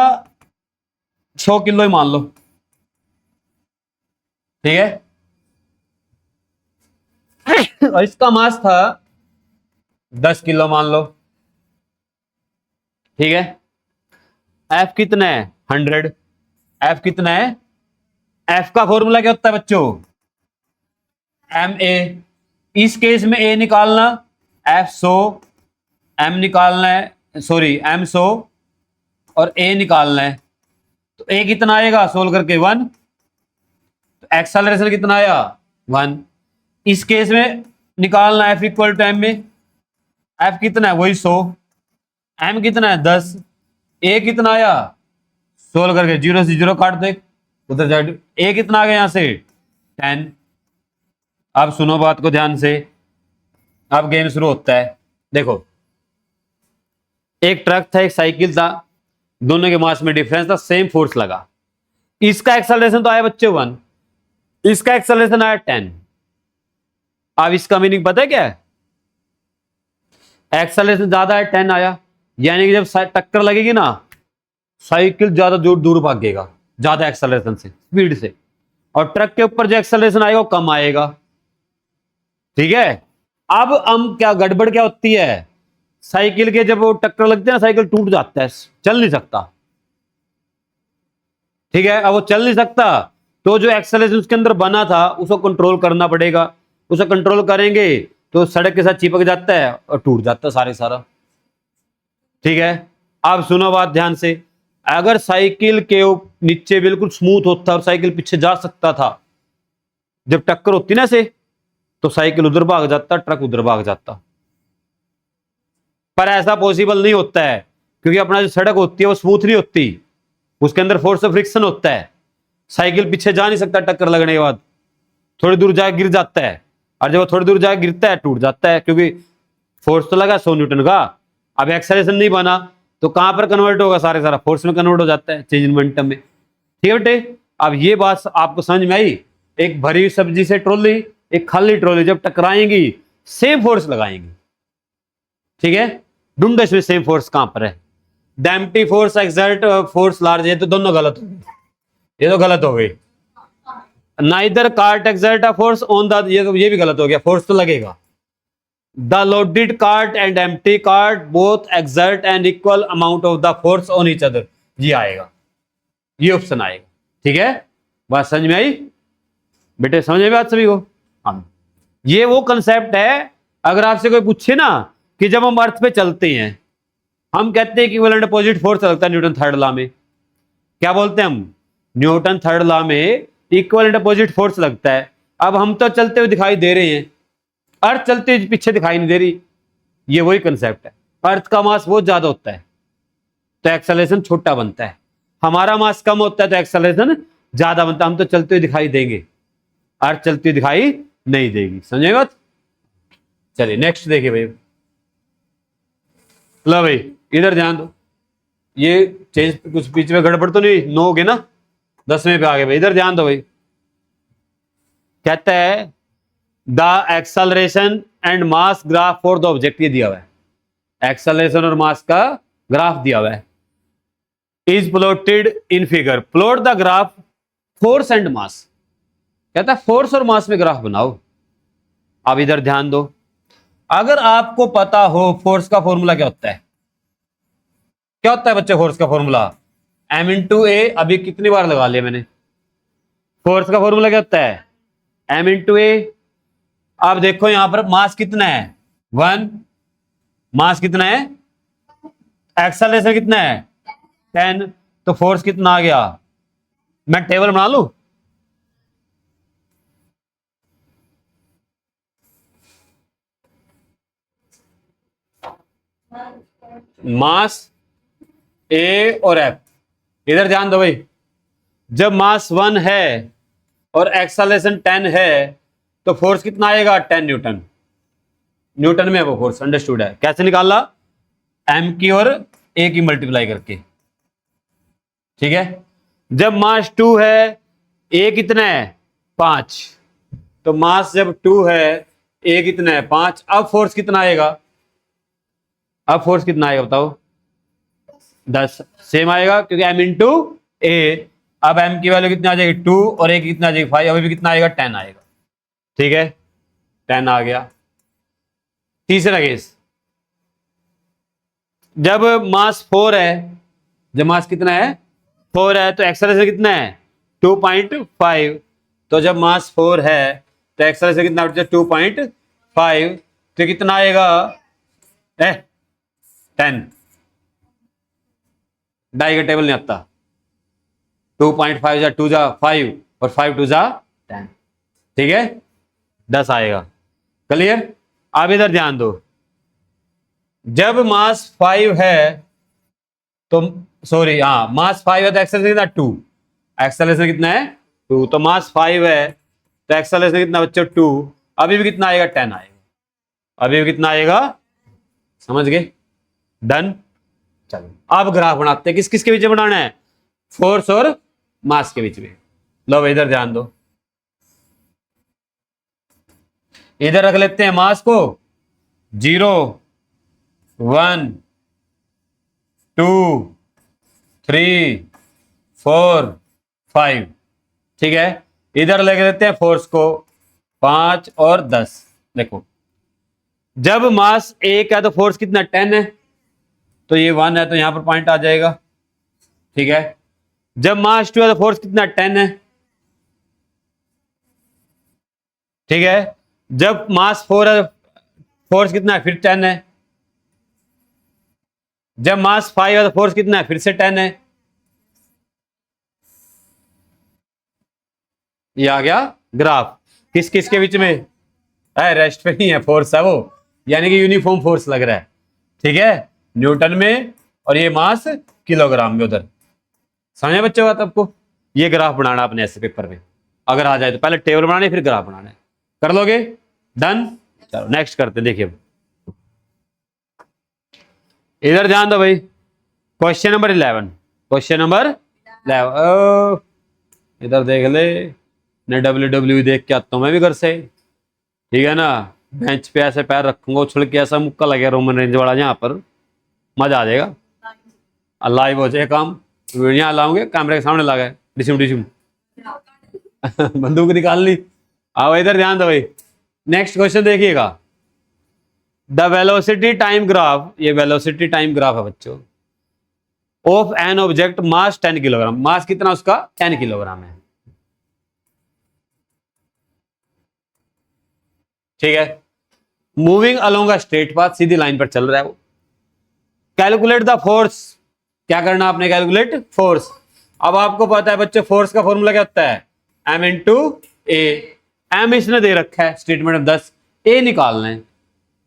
100 किलो ही मान लो, ठीक है, और इसका मास था 10 किलो मान लो, ठीक है। एफ कितना है, 100। एफ कितना है, एफ का फॉर्मूला क्या होता है बच्चों, एम ए। इस केस में ए निकालना, एफ 100, एम निकालना है, सॉरी एम 100 और ए निकालना है। तो ए कितना आएगा, सोल्व करके 1। तो एक्सेलरेशन कितना आया, 1। इस केस में निकालना एफ इक्वल टू एम में, एफ कितना है वही 100, एम कितना है 10, ए कितना आया, सोल्व करके 0 से 0 काट दे उधर जाए, ए कितना आ गया यहां से 10। अब सुनो बात को ध्यान से, अब गेम शुरू होता है। देखो एक ट्रक था, एक साइकिल था, दोनों के मास में डिफरेंस था, सेम फोर्स लगा। इसका एक्सेलरेशन तो आया बच्चे 1, इसका एक्सेलरेशन आया 10। अब इसका मीनिंग पता है क्या है, एक्सेलरेशन ज्यादा है 10 आया, यानी कि जब टक्कर लगेगी ना साइकिल ज्यादा दूर दूर भागेगा, ज्यादा एक्सेलरेशन से, स्पीड से, और ट्रक के ऊपर जो एक्सेलरेशन आएगा वो कम आएगा। ठीक है, अब हम क्या गड़बड़ क्या होती है, साइकिल के जब वो टक्कर लगती है ना साइकिल टूट जाता है, चल नहीं सकता। ठीक है, अब वो चल नहीं सकता तो जो एक्सेलरेशन उसके अंदर बना था उसको कंट्रोल करना पड़ेगा, उसे कंट्रोल करेंगे तो सड़क के साथ चिपक जाता है और टूट जाता है सारे सारा। ठीक है, अब सुनो बात ध्यान से, अगर साइकिल के नीचे बिल्कुल स्मूथ होता और साइकिल पीछे जा सकता था, जब टक्कर होती ना से, तो साइकिल उधर भाग जाता, ट्रक उधर भाग जाता। पर ऐसा पॉसिबल नहीं होता है, क्योंकि अपना जो सड़क होती है वो स्मूथ नहीं होती, उसके अंदर फोर्स ऑफ फ्रिक्शन होता है। साइकिल पीछे जा नहीं सकता, टक्कर लगने के बाद थोड़ी दूर जाके गिर जाता है, और जब वो थोड़ी दूर जाके गिरता है टूट जाता है, क्योंकि फोर्स तो लगा 100 न्यूटन का। अब एक्सेलरेशन नहीं बना तो कहां पर कन्वर्ट होगा, सारा फोर्स में कन्वर्ट हो जाता है, चेंज इन मोमेंटम में। ठीक है बेटे, अब ये बात आपको समझ में आई। एक भरी हुई सब्जी से ट्रॉली, एक खाली ट्रॉली जब टकराएंगी सेम फोर्स लगाएंगी। ठीक है, ढूंढो इसमें सेम फोर्स कहां पर है। The empty force exert force large, ये तो दोनों गलत हो गए, ये तो गलत हो गई। Neither cart exert a force on the, ये भी गलत हो गया, फोर्स तो लगेगा। The loaded cart and empty cart both exert an equal amount of the force on each other, ये आएगा, ये ऑप्शन आएगा। ठीक है, बात समझ में आई बेटे, समझ में बात सभी को। हाँ, ये वो कंसेप्ट है, अगर आपसे कोई पूछे ना कि जब हम अर्थ पे चलते हैं, हम कहते हैं कि इक्विवेलेंट अपोजिट फोर्स लगता है न्यूटन थर्ड लॉ में। क्या बोलते हैं हम, न्यूटन थर्ड लॉ में इक्विवेलेंट अपोजिट फोर्स लगता है। अब हम तो चलते हुए दिखाई दे रहे हैं, अर्थ चलते हुए पीछे दिखाई नहीं दे रही, ये वही कंसेप्ट है। अर्थ का मास बहुत ज्यादा होता है तो एक्सेलरेशन छोटा बनता है, हमारा मास कम होता है तो एक्सेलरेशन ज्यादा बनता है। हम तो चलते हुए दिखाई देंगे, अर्थ चलती हुई दिखाई नहीं देगी, समझे बात। चलिए नेक्स्ट देखिए भाई, लो भाई इधर ध्यान दो, ये चेंज कुछ बीच में गड़बड़ तो नहीं, 9 हो गए ना, 10वें पे आ गए भाई, इधर ध्यान दो भाई। कहता है the acceleration and mass graph for the object, ये दिया हुआ है, एक्सेलरेशन और मास का ग्राफ दिया हुआ है। Is plotted in figure, plot the graph force and mass. कहता है फोर्स और मास में ग्राफ बनाओ। अब इधर ध्यान दो, अगर आपको पता हो फोर्स का फॉर्मूला क्या होता है, क्या होता है बच्चे फोर्स का फॉर्मूला, m इंटू ए, अभी कितनी बार लगा लिया मैंने। फोर्स का फॉर्मूला क्या होता है, m इंटू ए। आप देखो यहां पर मास कितना है, 1, मास कितना है, एक्सेलरेशन कितना है 10, तो फोर्स कितना आ गया। मैं टेबल बना लू, मास ए और एफ, इधर ध्यान दो भाई, जब मास 1 है और एक्सेलरेशन 10 है तो फोर्स कितना आएगा 10 न्यूटन। न्यूटन में वो फोर्स अंडरस्टूड है, कैसे निकाला, एम की और ए की मल्टीप्लाई करके। ठीक है, जब मास 2 है, ए कितना है 5, तो मास जब 2 है, ए कितना है 5, अब फोर्स कितना आएगा, अब फोर्स कितना आएगा बताओ, 10, सेम आएगा क्योंकि m इंटू ए। अब m की वैल्यू कितनी आ जाएगी 2 और a की कितना आ जाएगी 5, अभी भी कितना आएगा 10 आएगा। ठीक है, 10 आ गया। तीसरा केस, जब मास 4 है, जब मास कितना है 4 है, तो एक्सेलरेशन कितना है 2.5, तो जब मास 4 है तो एक्सेलरेशन कितना 2.5, तो कितना आएगा 10, डाई का टेबल नहीं आता, 2.5 जा 2 जा 5 और 5 2 जा 10, ठीक है 10 आएगा। क्लियर, अब इधर ध्यान दो, जब मास 5 है तो सॉरी, हाँ मास 5 है तो एक्सेलरेशन कितना 2, एक्सेलरेशन कितना है 2, तो मास 5 है तो एक्सेलरेशन कितना बच्चों 2, अभी भी कितना आएगा 10 आएगा, अभी भी कितना आएगा, समझ गए, डन। चलो अब ग्राफ बनाते हैं, किस किस के बीच में बनाना है, फोर्स और मास के बीच में। लो इधर ध्यान दो, इधर रख लेते हैं मास को 0 1 2 3 4 5, ठीक है, इधर लेके देते हैं फोर्स को 5 और 10। देखो जब मास 1 है तो फोर्स कितना 10 है, तो ये 1 है तो यहां पर पॉइंट आ जाएगा। ठीक है, जब मास 2 है तो फोर्स कितना 10 है। ठीक है, जब मास 4 है फोर्स कितना है फिर 10 है। जब मास 5 है तो फोर्स कितना है फिर से 10 है। ये आ गया ग्राफ। किस किस के बीच में है? रेस्ट पे नहीं है, फोर्स है वो, यानी कि यूनिफॉर्म फोर्स लग रहा है। ठीक है, न्यूटन में, और ये मास किलोग्राम में उधर। समझे बच्चों बात आपको? ये ग्राफ बनाना अपने ऐसे पेपर में, अगर आ जाए तो पहले टेबल बनाने फिर ग्राफ बनाना है। कर लोगे? डन। चलो नेक्स्ट करते, देखिए इधर ध्यान दो भाई। Question number 11, question number 11। इधर देख ले, मैं WWE देख के आता हूं मैं भी घर से, ठीक है ना। बेंच पे ऐसे पैर रखूंगा, उछल के ऐसा मुक्का लगेगा रोमन रेंज वाला, यहाँ पर मजा आ जाएगा। लाइव हो जाए काम, यहाँ लाऊंगे कैमरे के सामने लगा है, डिशुम डिशुम बंदूक निकाल ली। आओ इधर ध्यान दो भाई, नेक्स्ट क्वेश्चन देखिएगा। द वेलोसिटी टाइम ग्राफ, ये वेलोसिटी टाइम ग्राफ है बच्चों, of an object mass 10 kilogram. Mass कितना उसका? 10 किलोग्राम है। ठीक है, moving along a straight path, सीधी लाइन पर चल रहा है वो। कैलकुलेट द फोर्स, क्या करना आपने? Calculate force. अब आपको पता है बच्चों फोर्स का फॉर्मूला क्या होता है? एम इंटू ए। एम इसने दे रखा है स्टेटमेंट में 10, ए निकालना है।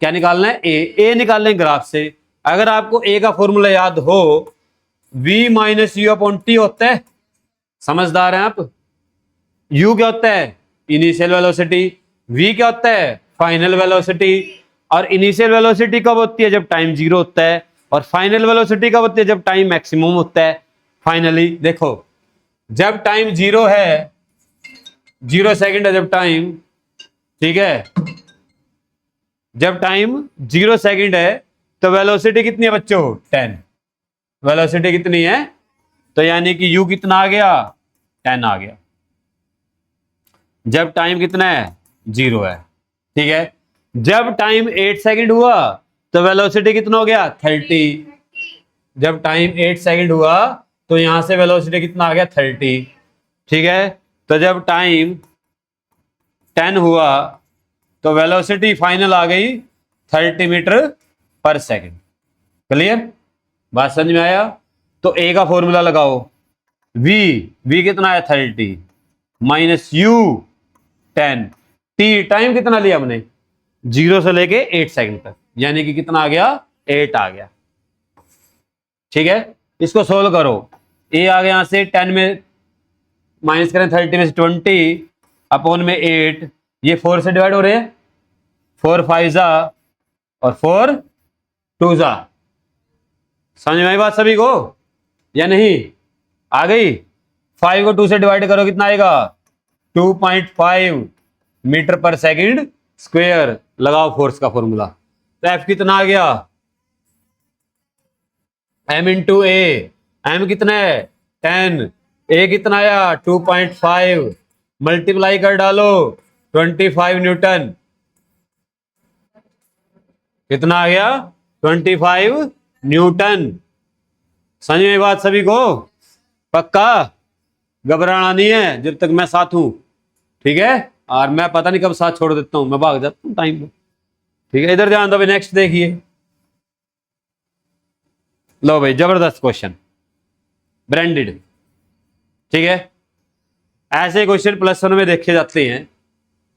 क्या निकालना है? ए निकालना है ग्राफ से। अगर आपको ए का फॉर्मूला याद हो, v minus you upon T होता है, समझदार हैं आप। u क्या होता है? Initial velocity. v क्या होता है? Final velocity. और इनिशियल वेलोसिटी कब होती है? जब टाइम 0 होता है। और फाइनल वेलोसिटी कब होती है? जब टाइम मैक्सिमम होता है। फाइनली देखो, जब टाइम 0 है, 0 सेकंड है जब टाइम, ठीक है, जब टाइम 0 सेकंड है तो वेलोसिटी कितनी है बच्चों? 10। वेलोसिटी कितनी है? तो यानी कि u कितना आ गया? 10 आ गया। जब टाइम कितना है? 0 है। ठीक है, जब टाइम 8 सेकंड हुआ तो वेलोसिटी कितना हो गया? 30। जब टाइम 8 सेकंड हुआ तो यहां से वेलोसिटी कितना आ गया? 30। ठीक है, तो जब टाइम 10 हुआ तो वेलोसिटी फाइनल आ गई 30 मीटर पर सेकंड। क्लियर? बात समझ में आया? तो ए का फॉर्मूला लगाओ, v कितना है? 30 माइनस u 10, t टाइम कितना लिया हमने? 0 से लेके 8 सेकंड तक, यानी कि कितना आ गया? 8 आ गया। ठीक है, इसको सोल्व करो। a आ गया यहां से 10 में माइनस करें 30 में से 20 अपॉन में 8, ये 4 से डिवाइड हो रहे हैं, 4 5 जा और 4 2 जा। समझ में आई बात सभी को या नहीं? आ गई? 5 को 2 से डिवाइड करो, कितना आएगा? 2.5 मीटर पर सेकंड स्क्वायर। लगाओ फोर्स का फॉर्मूला, तो F कितना आ गया? M इंटू ए। M कितना है? 10। A कितना आया? 2.5, मल्टीप्लाई कर डालो 25 न्यूटन। कितना आ गया? 25 न्यूटन। समझ में बात सभी को? पक्का? घबराना नहीं है जब तक मैं साथ हूं, ठीक है। और मैं पता नहीं कब साथ छोड़ देता हूं, मैं भाग जाता हूं टाइम पे, ठीक है। इधर ध्यान दो भाई, नेक्स्ट देखिए। लो भाई, जबरदस्त क्वेश्चन, ब्रांडेड। ठीक है, ऐसे क्वेश्चन प्लस 1 में देखे जाते हैं,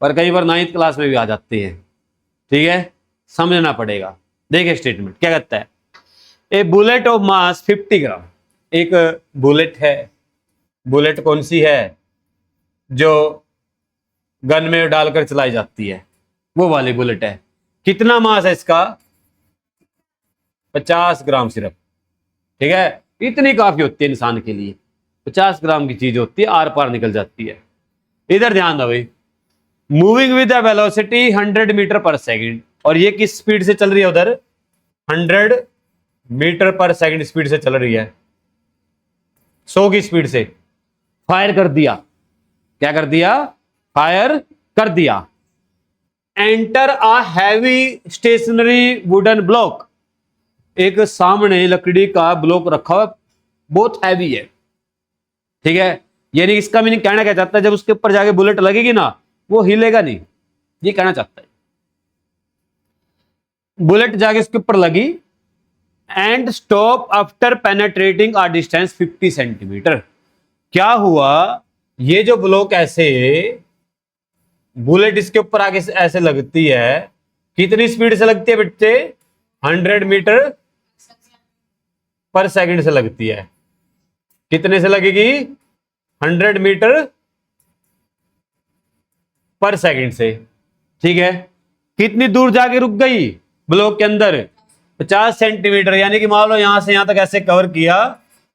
पर कई बार 9th क्लास में भी आ जाते हैं। ठीक है, समझना पड़ेगा। देखिए स्टेटमेंट क्या कहता है। ए बुलेट ऑफ मास 50 ग्राम। एक बुलेट है। बुलेट कौन सी है? जो गन में डालकर चलाई जाती है, वो वाली बुलेट है। कितना मास है इसका? 50 ग्राम सिर्फ। ठीक है, इतनी काफी होती है इंसान के लिए। 50 ग्राम की चीज होती है, आर पार निकल जाती है। इधर ध्यान दो भाई, moving with the velocity 100 metre per second, और ये किस स्पीड से चल रही है? उधर 100 मीटर पर सेकंड स्पीड से चल रही है, 100 की स्पीड से। फायर कर दिया। क्या कर दिया? फायर कर दिया। Enter a heavy stationary wooden block. एक सामने लकड़ी का ब्लॉक रखा हुआ, बहुत हैवी है। ठीक है, यानी इसका मीनिंग कहना क्या चाहता है? जब उसके ऊपर जाके बुलेट लगेगी ना, वो हिलेगा नहीं, ये कहना चाहता है। बुलेट जाके उसके ऊपर लगी and stop after penetrating a distance 50 centimetre. क्या हुआ ये जो ब्लॉक ऐसे बुलेट इसके ऊपर आगे ऐसे लगती है, कितनी स्पीड से लगती है बच्चे? 100 मीटर पर सेकंड से लगती है। कितने से लगेगी? 100 मीटर पर सेकंड से। ठीक है, कितनी दूर जाके रुक गई ब्लॉक के अंदर? 50 सेंटीमीटर। यानी कि मान लो यहां से यहां तक ऐसे कवर किया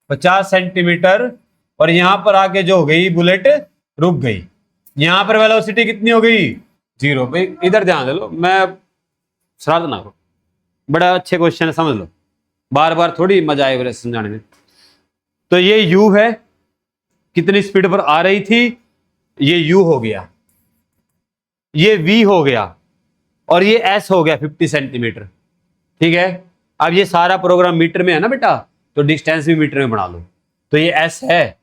50 सेंटीमीटर, और यहां पर आके जो हो गई बुलेट रुक गई। यहां पर वेलोसिटी कितनी हो गई? 0। भाई इधर ध्यान दे लो, मैं शरारत ना करो, बड़ा अच्छे क्वेश्चन है, समझ लो, बार बार थोड़ी मजा आएगा समझाने में। तो ये u है, कितनी स्पीड पर आ रही थी, ये u हो गया, ये v हो गया, और ये s हो गया 50 सेंटीमीटर। ठीक है, अब ये सारा प्रोग्राम मीटर में है ना बेटा, तो डिस्टेंस भी मीटर में बना लो। तो ये s है,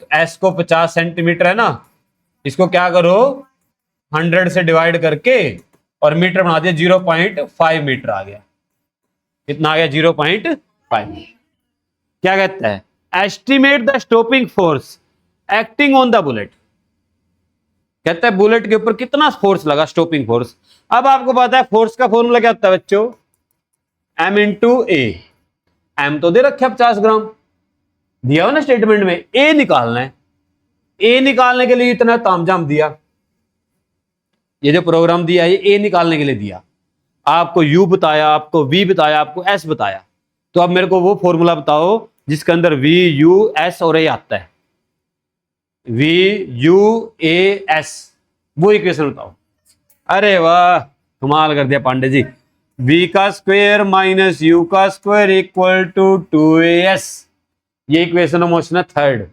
तो s को 50 सेंटीमीटर है ना, इसको क्या करो 100 से डिवाइड करके और मीटर बना दिया, 0.5 मीटर आ गया। कितना आ गया? 0.5। क्या कहता है? Estimate the stopping force acting on the bullet. कहता है बुलेट के ऊपर कितना फोर्स लगा, स्टॉपिंग फोर्स। अब आपको पता है फोर्स का फॉर्मूला क्या होता है बच्चों? m इंटू ए। एम तो दे रखे 50 ग्राम, दिया हो ना स्टेटमेंट में। ए निकालना है, ए निकालने के लिए इतना तामझाम दिया, ये जो प्रोग्राम दिया ये ए निकालने के लिए दिया। आपको यू बताया, आपको वी बताया, आपको एस बताया। तो अब मेरे को वो फॉर्मूला बताओ जिसके अंदर वी यू एस और ए आता है। वी यू ए एस, वो इक्वेशन बताओ। अरे वाह, कमाल कर दिया पांडे जी। v का स्क्वायर माइनस u का स्क्वायर इक्वल टू 2as, ये इक्वेशन ऑफ मोशन है 3rd।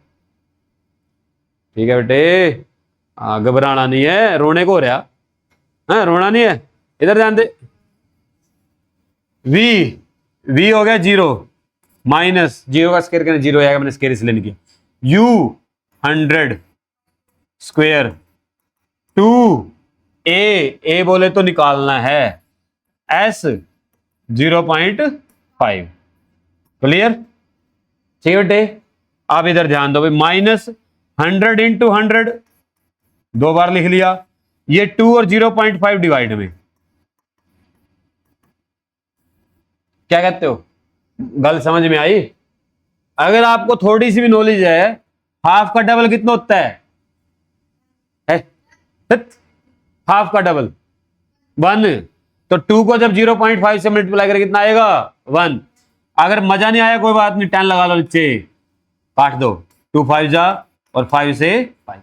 ठीक है बेटे, घबराना नहीं है, रोने को हो रहा है, रोना नहीं है, इधर ध्यान दे। v हो गया 0, माइनस 0 का स्क्वायर करना 0 आएगा, मैंने स्क्वायर इसलिए नहीं किया। u 100 स्क्वायर 2a बोले तो निकालना है, s 0.5। क्लियर? ठीक है बेटे, आप इधर ध्यान दो भाई, माइनस 100 इंटू 100 2 बार लिख लिया, ये 2 और 0.5 डिवाइड में। क्या कहते हो? गल समझ में आई? अगर आपको थोड़ी सी भी नॉलेज है, हाफ का डबल कितना होता है? हाफ का डबल 1। तो 2 को जब 0.5 से मल्टीप्लाई करें कितना आएगा? 1। अगर मजा नहीं आया कोई बात नहीं, 10 लगा लो, नीचे काट दो, 2 5 जा और 5 से 5,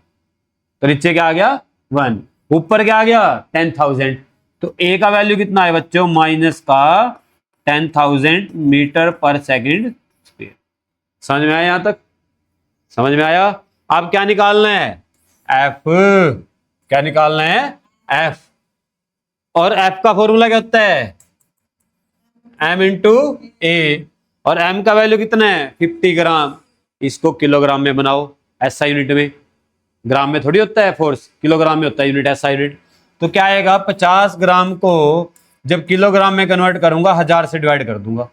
तो नीचे क्या आ गया? 1। ऊपर क्या आ गया? 10,000। तो ए का वैल्यू कितना है बच्चों? माइनस का 10,000 मीटर पर सेकंड स्क्वायर। समझ में आया? यहां तक समझ में आया? अब क्या निकालना है? एफ। क्या निकालना है? एफ। और एफ का फॉर्मूला क्या होता है? m इंटू ए, और m का वैल्यू कितना है? 50 ग्राम। इसको किलोग्राम में बनाओ, एसआई यूनिट में, ग्राम में थोड़ी होता है फोर्स, किलोग्राम में होता है यूनिट, एसआई यूनिट। तो क्या आएगा? 50 ग्राम को जब किलोग्राम में कन्वर्ट करूंगा 1000 से डिवाइड कर दूंगा।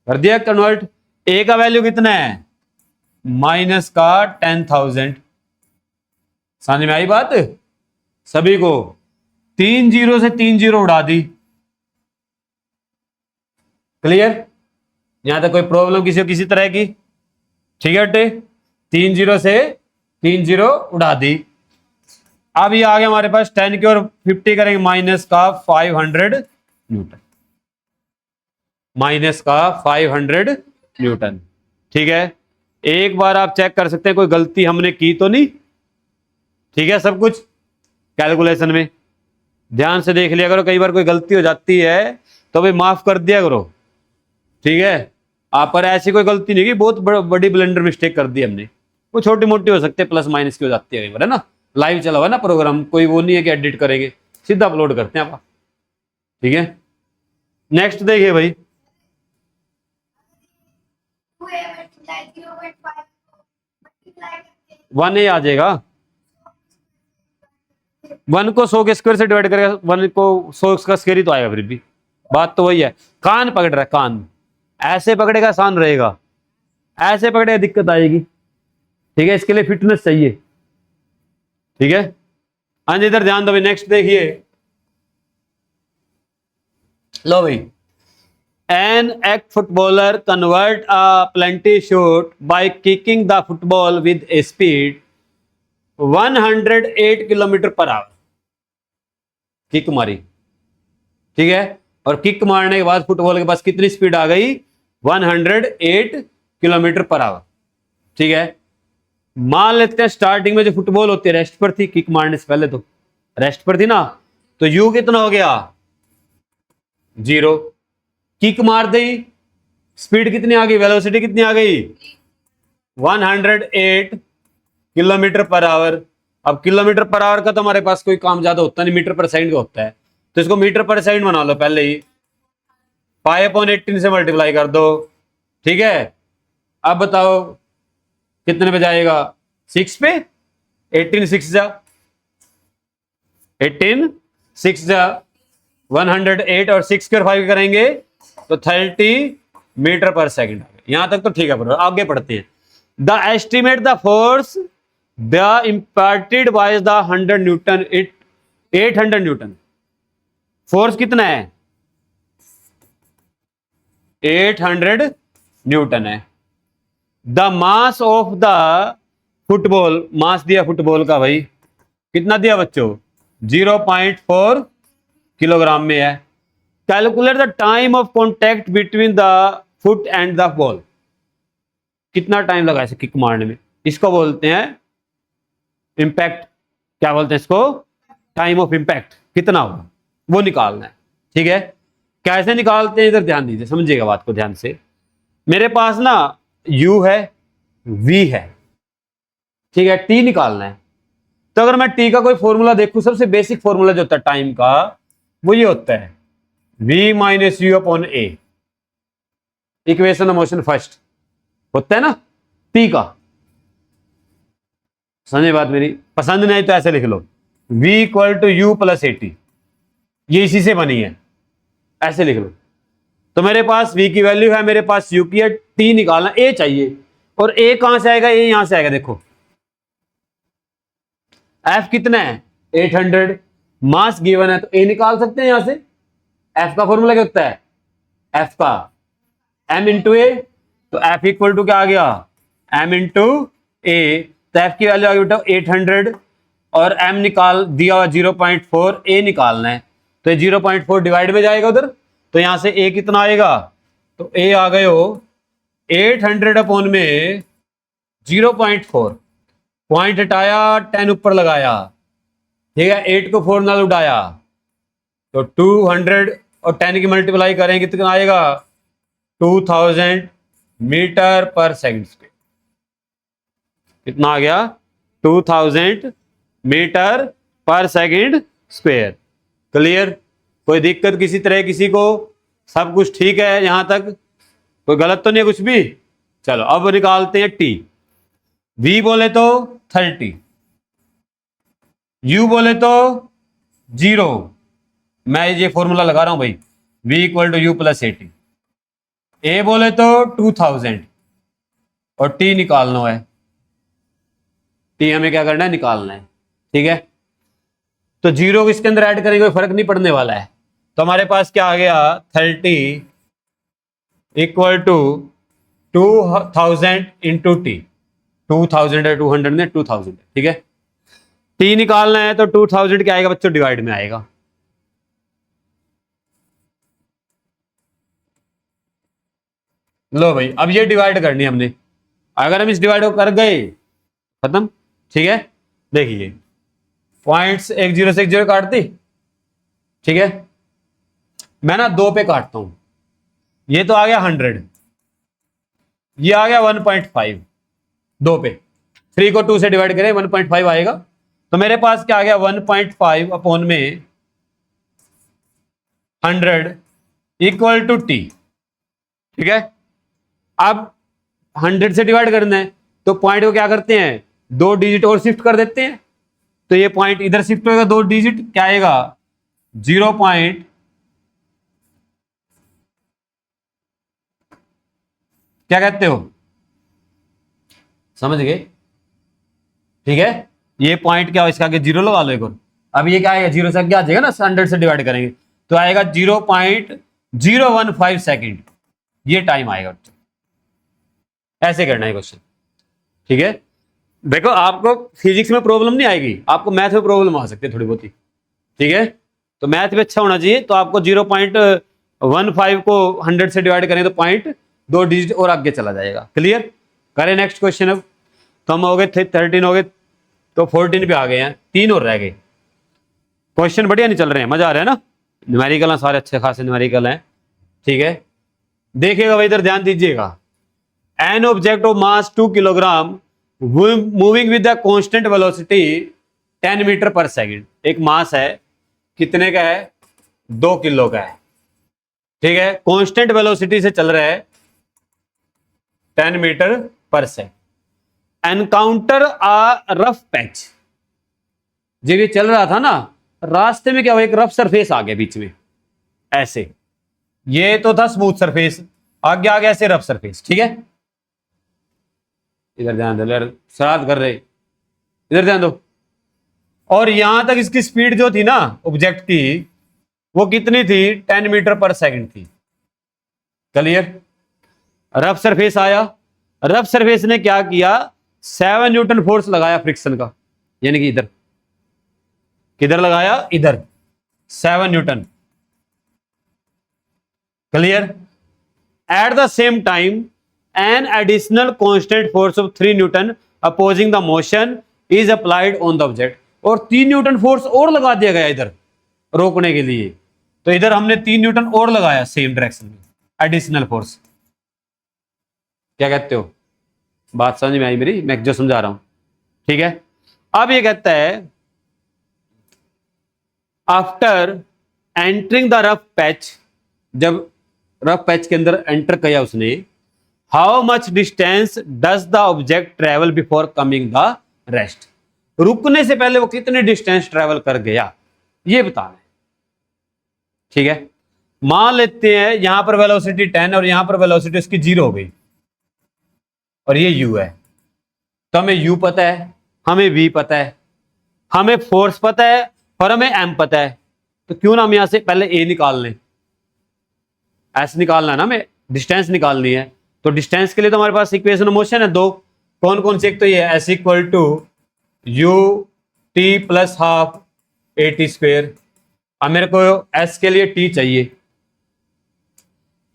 कर दिया कन्वर्ट। ए का वैल्यू कितना है? माइनस का 10,000। समझ में आई बात सभी को? 3 जीरो से 3 जीरो उड़ा दी। क्लियर? यहां तक कोई प्रॉब्लम किसी तरह की? ठीक है बेटे, 3 जीरो से 3 जीरो उड़ा दी। अब ये आ गया हमारे पास 10 की और 50 करेंगे, माइनस का 500 न्यूटन। माइनस का 500 न्यूटन। ठीक है, एक बार आप चेक कर सकते हैं कोई गलती हमने की तो नहीं। ठीक है, सब कुछ कैलकुलेशन में ध्यान से देख लिया करो, कई बार कोई गलती हो जाती है तो भाई माफ कर दिया करो। ठीक है, आप पर ऐसी कोई गलती नहीं की, बहुत बड़ी ब्लेंडर मिस्टेक कर दी हमने, वो छोटी मोटी हो सकती है, प्लस माइनस की हो जाती है कई बार, है ना। लाइव चला हुआ ना प्रोग्राम, कोई वो नहीं है कि एडिट करेंगे, सीधा अपलोड करते हैं आप। ठीक है, नेक्स्ट देखिए भाई, वन ए आ जाएगा। 1 को 100 के स्क्वायर से डिवाइड करेगा, 1 को 100 का स्क्वायर ही तो आएगा, फिर भी बात तो वही है। कान पकड़ रहा है, कान ऐसे पकड़ेगा आसान रहेगा, ऐसे पकड़ेगा दिक्कत आएगी। ठीक है, इसके लिए फिटनेस चाहिए। ठीक है, हाँ इधर ध्यान दो भाई, नेक्स्ट देखिए। लो भाई, an act footballer convert a plenty shot bye kicking the football with A speed 108 kilometre per hour. Kick मारी, ठीक है, और किक मारने के बाद फुटबॉल के पास कितनी स्पीड आ गई? 108 किलोमीटर पर आवर। ठीक है, मान लेते हैं स्टार्टिंग में जो फुटबॉल होती है रेस्ट पर थी, किक मारने से पहले तो रेस्ट पर थी ना, तो यू कितना हो गया? 0। किक मार दी, स्पीड कितनी आ गई, वेलोसिटी कितनी आ गई? 108 किलोमीटर पर आवर। अब किलोमीटर पर आवर का तो हमारे पास कोई काम ज्यादा होता नहीं, मीटर पर सेकंड का होता है, तो इसको मीटर पर सेकंड बना लो पहले ही, 5/18 से मल्टीप्लाई कर दो। ठीक है, अब बताओ कितने पे जाएगा? 6 पे, 18 6 जा 18 6 जा 108 और 6 के 5 करेंगे तो 30 मीटर पर सेकंड। यहां तक तो ठीक है, बराबर। आगे पढ़ते हैं। The estimate the force the imparted by the 100 newton it 800 newton. Force कितना है? 800 न्यूटन है। The mass of the football, mass दिया फुटबॉल का भाई, कितना दिया बच्चों? 0.4 किलोग्राम में है। Calculate the time of contact between the foot and the ball. कितना टाइम लगा इसे किक मारने में? इसको बोलते हैं इंपैक्ट। क्या बोलते हैं इसको? टाइम ऑफ इंपैक्ट कितना होगा वो निकालना है। ठीक है, कैसे निकालते हैं इधर ध्यान दीजिए, समझिएगा बात को ध्यान से। मेरे पास ना u है, v है, ठीक है, t निकालना है। तो अगर मैं t का कोई फॉर्मूला देखूं, सबसे बेसिक फॉर्मूला जो होता है टाइम का, वो ये होता है v minus you upon a, equation of motion first होता है ना t का। समझे बात मेरी? पसंद नहीं तो ऐसे लिख लो, v equal to U plus A T, ये इसी से बनी है, ऐसे लिख लो। तो मेरे पास v की वैल्यू है, मेरे पास u की है, t निकालना, a चाहिए, और a कहां से आएगा? a यहां से आएगा। देखो f कितना है? 800। मास गिवन है तो a निकाल सकते हैं यहां से। f का फॉर्मूला क्या होता है? f का m इंटू ए, तो f इक्वल टू क्या आ गया? m इंटू ए। तो f की वैल्यू आ गई बेटा 800, और m निकाल दिया हुआ 0.4, a निकालना है, तो ये 0.4 डिवाइड में जाएगा उधर, तो यहां से a कितना आएगा? तो a आ गए हो 800 अपॉन में 0.4, पॉइंट हटाया, 10 ऊपर लगाया, ठीक है, 8 को 4 नाल उठाया, तो 200 और 10 की मल्टीप्लाई करें कितना आएगा? 2000 मीटर पर सेकंड स्क्वायर। कितना आ गया? 2000 metre per second square. Clear? कोई दिक्कत किसी तरह किसी को? सब कुछ ठीक है यहां तक? कोई गलत तो नहीं है कुछ भी? चलो अब निकालते हैं टी। v बोले तो 30, u बोले तो 0। मैं ये फॉर्मूला लगा रहा हूं भाई, v equal to U plus A T. a बोले तो 2000 और t निकालना है, t हमें क्या करना है? निकालना है। ठीक है, तो 0 इसके अंदर ऐड करेंगे, कोई फर्क नहीं पड़ने वाला है। तो हमारे पास क्या आ गया? 30 इक्वल टू 2000 इंटू टी। 2000 है, 200 ने 2000, ठीक है। टी निकालना है तो 2000 क्या आएगा बच्चों? डिवाइड में आएगा। लो भाई, अब ये डिवाइड करनी है हमने, अगर हम इस डिवाइड को कर गए खत्म। ठीक है, देखिए पॉइंट्स 1 0 से 1 0 काट दी, ठीक है। मैं ना 2 पे काटता हूं, ये तो आ गया 100, ये आ गया 1.5। 2 पे 3 को 2 से डिवाइड करें 1.5 आएगा, तो मेरे पास क्या आ गया? 1.5 अपॉन में 100 इक्वल टू टी। ठीक है, अब 100 से डिवाइड करना है तो पॉइंट को क्या करते हैं? 2 डिजिट और शिफ्ट कर देते हैं, तो ये पॉइंट इधर शिफ्ट होगा 2 डिजिट, क्या आएगा? 0 पॉइंट क्या कहते हो? समझ गए? ठीक है, ये पॉइंट क्या हो, इसका आगे जीरो लगा लो एक और। अब ये क्या आएगा, जीरो से क्या आ जाएगा ना, 100 से डिवाइड करेंगे तो आएगा 0.015 सेकेंड, ये टाइम आएगा। ऐसे करना है क्वेश्चन, ठीक है। देखो आपको फिजिक्स में प्रॉब्लम नहीं आएगी, आपको मैथ में प्रॉब्लम आ सकती है थोड़ी बहुत ही, ठीक है। तो मैथ में अच्छा होना चाहिए, तो आपको 0.15 को 100 से डिवाइड करें तो पॉइंट 2 डिजिट और आगे चला जाएगा। क्लियर, करें नेक्स्ट क्वेश्चन। अब तो हम हो गए 13 हो गए, तो 14 पे आ गए हैं, 3 और रह गए। क्वेश्चन बढ़िया नहीं चल रहे हैं, मजा आ रहा है ना, न्यूमेरिकल सारे अच्छे खासे न्यूमेरिकल हैं, ठीक है। देखिएगा भाई, इधर ध्यान दीजिएगा। An object of mass 2 kilogram moving with the constant velocity 10 metre per second. एक मास है, कितने का है, 2 किलो का है, ठीक है, कांस्टेंट वेलोसिटी से चल रहा है 10 metre per second. Encounter a rough patch, जब ये चल रहा था ना, रास्ते में क्या हुआ, एक रफ सरफेस आ गया बीच में, ऐसे, ये तो था स्मूथ सरफेस, आगे आ गया ऐसे रफ सरफेस, ठीक है। इधर ध्यान दो यार, शरारत कर रहे, इधर ध्यान दो। और यहां तक इसकी स्पीड जो थी ना ऑब्जेक्ट की, वो कितनी थी, 10 मीटर पर सेकंड थी। क्लियर, रफ सरफेस आया, रफ सरफेस ने क्या किया, 7 न्यूटन फोर्स लगाया फ्रिक्शन का, यानी कि इधर, किधर लगाया, इधर 7 Newton. Clear, at the same time an additional constant force of 3 Newton opposing the motion is applied on the object. और 3 न्यूटन फोर्स और लगा दिया गया इधर रोकने के लिए, तो इधर हमने 3 न्यूटन और लगाया सेम डायरेक्शन में, एडिशनल फोर्स। क्या कहते हो, बात समझ में आई मेरी, मैं जो समझा रहा हूं, ठीक है। अब ये कहता है after entering the rough patch, जब रफ पैच के अंदर एंटर किया उसने, how much distance does the object travel before coming the rest. रुकने से पहले वो कितने डिस्टेंस ट्रेवल कर गया, ये बताना है, ठीक है। मान लेते हैं यहां पर वेलोसिटी 10 और यहां पर वेलोसिटी उसकी 0 हो गई, और ये u है, तो हमें u पता है, हमें v पता है, हमें फोर्स पता है, और हमें m पता है। तो क्यों ना हम यहां से पहले a निकाल लें, s निकालना है ना, हमें डिस्टेंस निकालनी है। तो डिस्टेंस के लिए तो हमारे पास इक्वेशन ऑफ मोशन है दो, कौन कौन सी, एक तो ये s equal to U T plus half A T square. अब मेरे को s के लिए t चाहिए,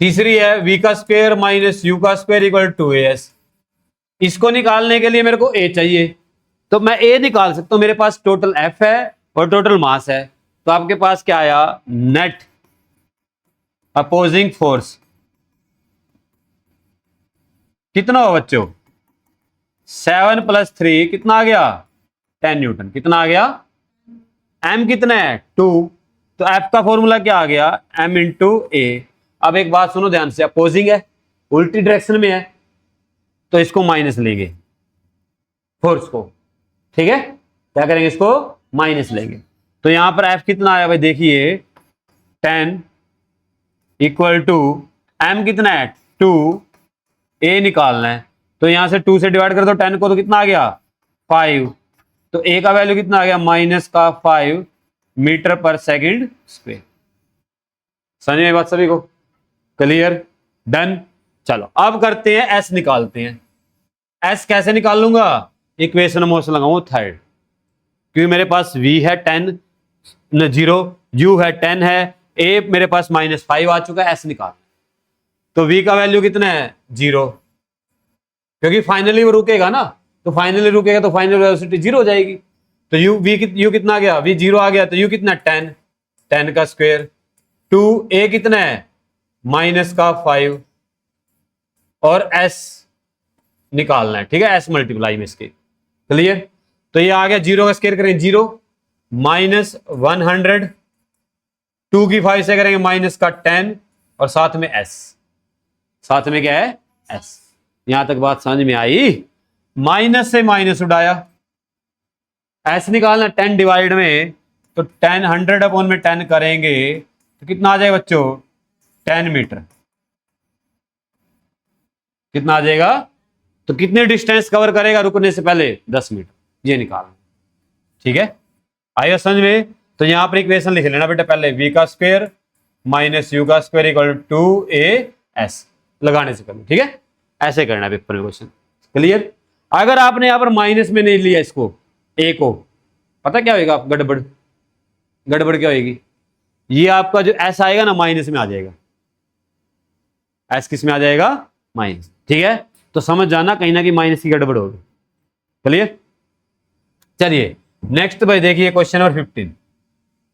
तीसरी है v का स्क्वायर माइनस u का स्क्वायर इक्वल टू as। इसको निकालने के लिए मेरे को a चाहिए, तो मैं a निकाल सकता हूं, मेरे पास टोटल f है और टोटल मास है। तो आपके पास क्या आया, नेट अपोजिंग फोर्स कितना हो बच्चों, 7 + 3 कितना आ गया, 10 न्यूटन। कितना आ गया, m कितना है, 2, तो f का फॉर्मूला क्या आ गया, m इंटू ए। अब एक बात सुनो ध्यान से, अपोजिंग है, उल्टी डायरेक्शन में है, तो इसको माइनस लेंगे फोर्स को, ठीक है, क्या करेंगे, इसको माइनस लेंगे। तो यहां पर f कितना आया भाई, देखिए 10 इक्वल टू m कितना है 2, a निकालना है, तो यहां से 2 से डिवाइड कर दो 10 को, तो कितना आ गया 5, तो a का वैल्यू कितना आ गया, -5 मीटर पर सेकंड स्क्वायर। समझ में बात सभी को, क्लियर, डन। चलो अब करते हैं s निकालते हैं। s कैसे निकाल लूंगा, इक्वेशन ऑफ मोशन लगाऊंगा थर्ड, क्योंकि मेरे पास v है 10 0, u है 10 है, a मेरे पास -5 आ चुका है, s निकाल। तो v का वैल्यू कितना है 0, क्योंकि फाइनली वो रुकेगा ना, तो फाइनली रुकेगा तो फाइनल वेलोसिटी 0 हो जाएगी। तो u कितना आ गया, v 0 आ गया, तो u कितना 10 का स्क्वायर, 2 a कितना है -5, और s निकालना है, ठीक है, s मल्टीप्लाई में इसके। क्लियर, तो ये आ गया 0 का स्क्वायर करेंगे 0 -100, 2 की 5 से करेंगे माइनस का 10, और साथ में s, साथ में क्या है s। यहां तक बात समझ में आई, माइनस से माइनस उड़ाया, s निकालना 10 डिवाइड में, तो 10 100 अपॉन में 10 करेंगे तो कितना आ जाएगा बच्चों, 10 मीटर। कितना आ जाएगा, तो कितने डिस्टेंस कवर करेगा रुकने से पहले, 10 मीटर। ये निकालना, ठीक है। आइए समझ में। तो यहां पर इक्वेशन लिख लेना बेटा पहले, v का स्क्वायर माइनस u का स्क्वायर इक्वल टू as लगाने से पहले, ठीक है। ऐसे करना है पेपर में क्वेश्चन, क्लियर। अगर आपने यहां पर माइनस में नहीं लिया इसको a को, पता क्या होगा, गड़बड़ गड़बड़ क्या होगी, ये आपका जो s आएगा ना माइनस में आ जाएगा, s किस में आ जाएगा, माइनस, ठीक है। तो समझ जाना कहीं ना कहीं माइनस की गड़बड़ होगी, क्लियर। चलिए नेक्स्ट भाई देखिए क्वेश्चन नंबर 15,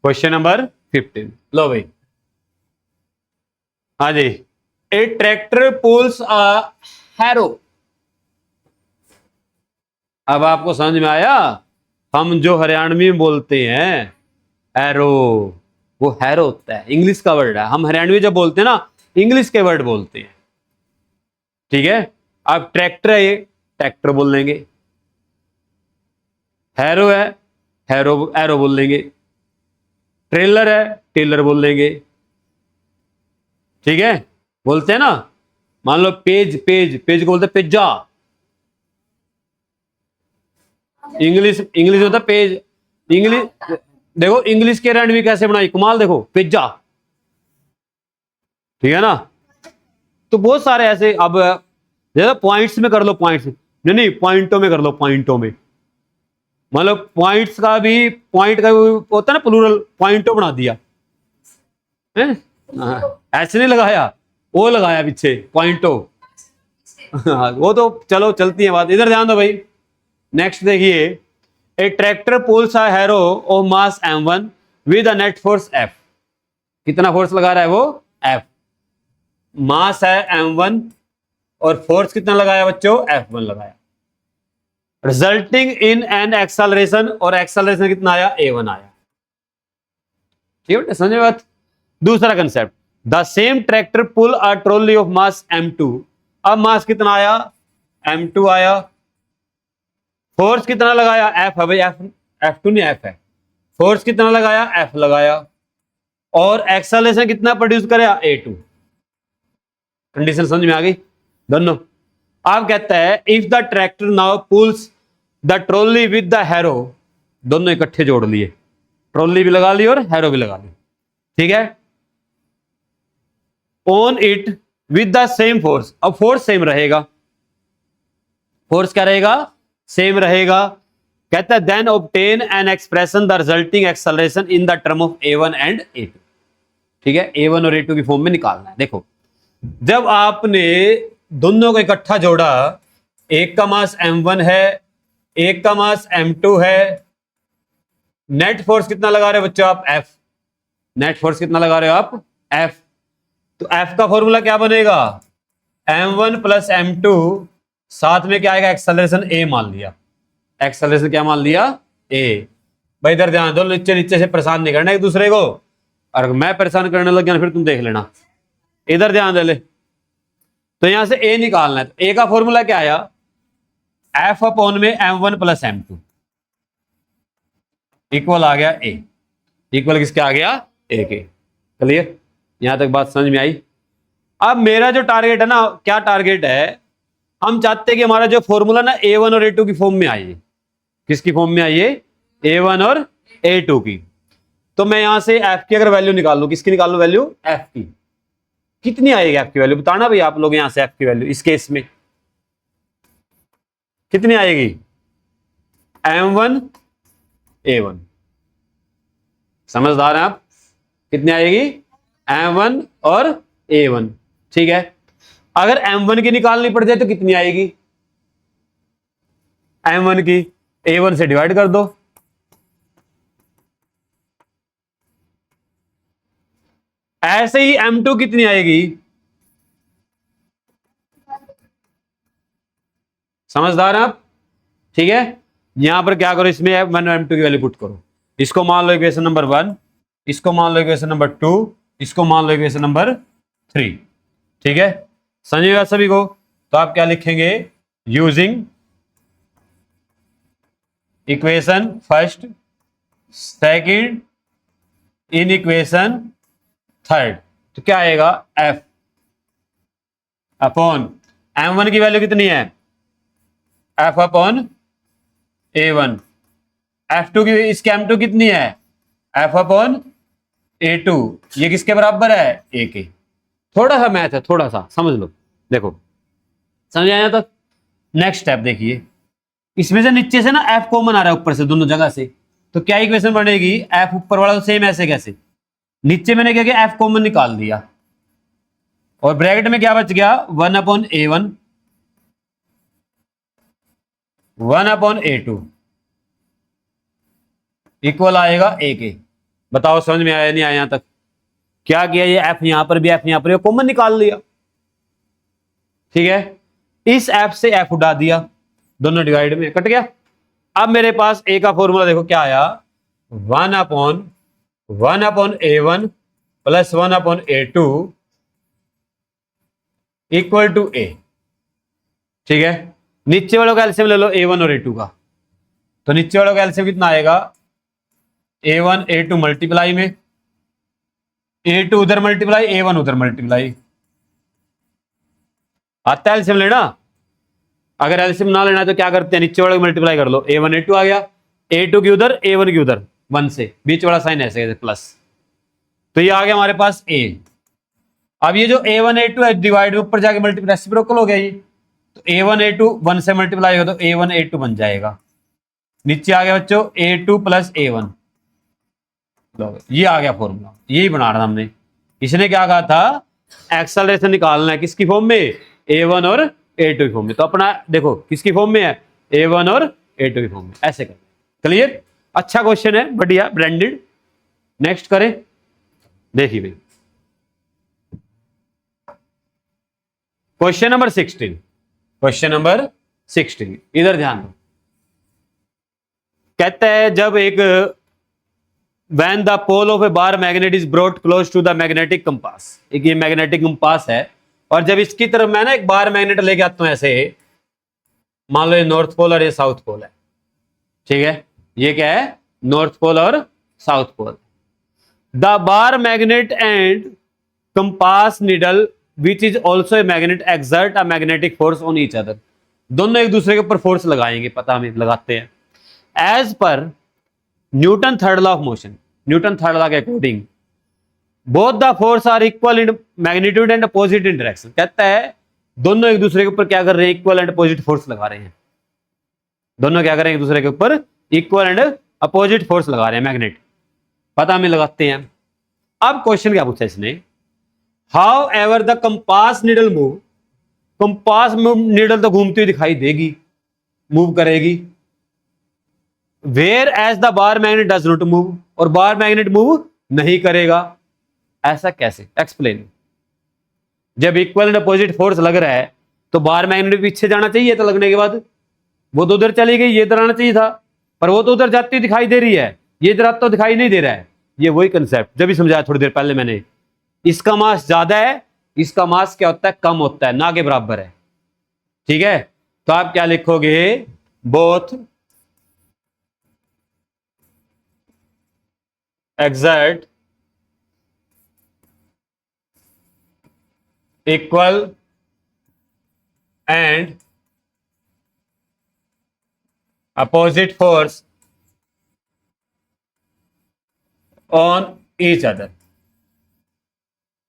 क्वेश्चन नंबर 15 लो भाई, हाँ जी। ए ट्रैक्टर पुल्स अ हैरो, अब आपको समझ में आया, हम जो हरियाणवी में बोलते हैं एरो, वो हैरो होता है, इंग्लिश का वर्ड है। हम हरियाणवी जब बोलते हैं ना, इंग्लिश के वर्ड बोलते हैं, ठीक है। अब ट्रैक्टर है, ये ट्रैक्टर बोल लेंगे, हैरो है, हैरो एरो बोल लेंगे, ट्रेलर है, टेलर बोल लेंगे, ठीक है। बोलते हैं ना, मान लो पेज, पेज पेज को बोलते हैं पिज्जा, इंग्लिश इंग्लिश होता है पेज, इंग्लिश देखो इंग्लिश के रैंड भी कैसे बनाई कमाल, देखो पिज्जा, ठीक है ना। तो बहुत सारे ऐसे, अब जैसे पॉइंट्स में कर लो, पॉइंट्स नहीं नहीं पॉइंटों में कर लो, पॉइंटों में, मतलब पॉइंट्स का भी, पॉइंट का भी होता है ना प्लूरल, पॉइंटों बना दिया है, ऐसे नहीं लगाया, वो लगाया पीछे पॉइंटों वो तो चलो चलती है बात, इधर ध्यान दो भाई। नेक्स्ट देखिए, a tractor pulls a harrow of mass m1 with a net force f, कितना फोर्स लगा रहा है वो, f, मास है m1 और फोर्स कितना लगाया बच्चों, f1 लगाया, रिजल्टिंग इन एन एक्सेलरेशन, और एक्सेलरेशन कितना आया, a1 आया, ठीक है, समझे बात। दूसरा concept, the same tractor pull a trolley of mass m2, अब मास कितना आया, m2 आया, फोर्स कितना लगाया, f है भाई, f2 नहीं f है, फोर्स कितना लगाया, f लगाया, और एक्सेलरेशन कितना प्रोड्यूस करेगा, a2। कंडीशन समझ में आ गई दोनों। आप कहता है if the tractor now pulls the trolley with the harrow, दोनों इकट्ठे जोड़ लिए, ट्रॉली भी लगा ली और हैरो भी लगा ली, ठीक है, on it with the same force, अब फोर्स सेम रहेगा, फोर्स क्या रहेगा, सेम रहेगा। कहता है then obtain an expression the resulting acceleration in the term of a1 and a2, ठीक है, a1 और a2 की फॉर्म में निकालना है। देखो जब आपने दोनों को इकट्ठा जोड़ा, एक का मास m1 है, एक का मास m2 है, नेट फोर्स कितना लगा रहे हो बच्चों आप, f, नेट फोर्स कितना लगा रहे हो आप, f, तो f का फॉर्मूला क्या बनेगा, m1 प्लस m2, साथ में क्या आएगा, एक्सेलरेशन a मान लिया, एक्सेलरेशन क्या मान लिया, a। भाई इधर ध्यान दो, नीचे नीचे से परेशान नहीं करना एक दूसरे को, और मैं परेशान करने लग गया फिर तुम देख लेना, इधर ध्यान दे ले। तो यहां से a निकालना है, तो a का फॉर्मूला क्या आया, f अपॉन में m1 प्लस m2 इक्वल आ गया a, इक्वल किसके आ गया, a के, क्लियर, यहां तक बात समझ में आई। अब मेरा जो टारगेट है ना, क्या टारगेट है, हम चाहते हैं कि हमारा जो फॉर्मूला ना a1 और a2 की फॉर्म में आइए, किसकी फॉर्म में आइए, a1 और a2 की। तो मैं यहां से f की अगर वैल्यू निकाल लूं, किसकी निकाल लूं वैल्यू, f की, कितनी आएगी f की वैल्यू, बताना भाई आप लोग, यहां से f की वैल्यू इस केस में कितनी आएगी, m1 a1, समझदार हैं आप, कितनी आएगी, m1 और a1, ठीक है। अगर m1 की निकालनी पड़ जाए तो कितनी आएगी, m1 की a1 से डिवाइड कर दो, ऐसे ही m2 कितनी आएगी, समझदार हैं आप, ठीक है। यहां पर क्या करो, इसमें m1 और m2 की वैल्यू पुट करो, इसको मान लो इक्वेशन नंबर 1, इसको मान लो इक्वेशन नंबर 2, इसको मान लो इक्वेशन नंबर 3, ठीक है, समझिएगा सभी को। तो आप क्या लिखेंगे, using equation first, second, in equation third, तो क्या आएगा, f अपॉन m1 की वैल्यू कितनी है, f अपॉन A1, F2 की, इसकी M2 कितनी है, F अपॉन A2, ये किसके बराबर है, A के। थोड़ा सा मैथ है, थोड़ा सा समझ लो। देखो समझ आया तक। नेक्स्ट स्टेप देखिए, इसमें से नीचे से ना F कॉमन आ रहा है ऊपर से दोनों जगह से, तो क्या इक्वेशन बनेगी, F ऊपर वाला तो सेम ऐसे कैसे, नीचे मैंने क्या किया, F कॉमन निकाल दिया और ब्रैकेट में क्या बच गया, 1/A1 1/A2 इक्वल आएगा A के। बताओ समझ में आया नहीं आया यहां तक। क्या किया, ये F यहां पर भी F यहां पर कॉमन निकाल लिया, ठीक है। इस F से F उठा दिया, दोनों डिवाइड में कट गया। अब मेरे पास A का फॉर्मूला देखो क्या आया, 1/A1 plus 1/A2 equal to A, ठीक है। नीचे वालों का एलसीएम ले लो A1 और A2 का, तो नीचे वालों का एलसीएम कितना आएगा, A1 A2 मल्टीप्लाई में, A2 उधर मल्टीप्लाई, A1 उधर मल्टीप्लाई, आता है एलसीएम लेना। अगर एलसीएम ना लेना तो क्या करते हैं, नीचे वाले को मल्टीप्लाई कर लो, A1 A2 आ गया, A2 की उधर A1 की उधर, 1 से बीच वाला साइन ऐसे प्लस, तो ये आ गया हमारे पास A। अब ये जो A1 A2 है डिवाइड में ऊपर जाके मल्टीप्लाई रेसिप्रोकल हो गया ये, तो A1 A2 1 से मल्टीप्लाई होगा तो A1 A2 बन जाएगा। नीचे आ गया बच्चों A2 प्लस A1, ये आ गया फॉर्मूला, यही बना रहा था हमने। इसने क्या कहा था, एक्सेलरेशन निकालना है किसकी फॉर्म में, A1 और A2 की फॉर्म में, तो अपना देखो किसकी फॉर्म में है, A1 और A2 की फॉर्म में, ऐसे कर। क्लियर, अच्छा क्वेश्चन है, बढ़िया ब्रांडेड। नेक्स्ट करें, देखिए भाई क्वेश्चन नंबर 16, क्वेश्चन नंबर 16 इधर ध्यान दो। कहता है जब एक when the pole of a bar magnet is brought close to the magnetic compass, एक ये मैग्नेटिक कंपास है और जब इसकी तरफ मैं ना एक बार मैग्नेट लेके आता हूं ऐसे, मान लो ये नॉर्थ पोल और ये साउथ पोल है, ठीक है, ये क्या है, नॉर्थ पोल और south pole. The bar magnet and compass needle which is also a magnet exert a magnetic force on each other, दोनों एक दूसरे के ऊपर फोर्स लगाएंगे, पता हमें लगाते हैं। As per Newton third law of motion, Newton third law के according both the force are equal in magnitude and opposite in direction, कहता है दोनों एक दूसरे के ऊपर क्या कर रहे हैं, इक्वल एंड अपोजिट फोर्स लगा रहे हैं, दोनों क्या कर रहे हैं एक दूसरे के ऊपर इक्वल एंड अपोजिट फोर्स लगा रहे हैं, मैग्नेट पता हमें लगाते हैं। अब क्वेश्चन क्या पूछा इसने, however the compass needle move, compass needle तो घूमती हुई दिखाई देगी, मूव करेगी, whereas the bar magnet does not move, और बार मैग्नेट मूव नहीं करेगा, ऐसा कैसे, एक्सप्लेन। जब इक्वल एंड अपोजिट फोर्स लग रहा है तो बार मैग्नेट पीछे जाना चाहिए, तो लगने के बाद वो तो उधर चली गई, ये इधर आना चाहिए था, पर वो तो उधर जाती हुई दिखाई दे रही है, ये इधर आता तो दिखाई नहीं दे रहा है। ये वही कंसेप्ट जब भी समझाया थोड़ी देर पहले मैंने, इसका मास ज्यादा है, इसका मास क्या होता है, कम होता है, ना के बराबर है, ठीक है। तो आप क्या लिखोगे, both exert equal and opposite force on each other,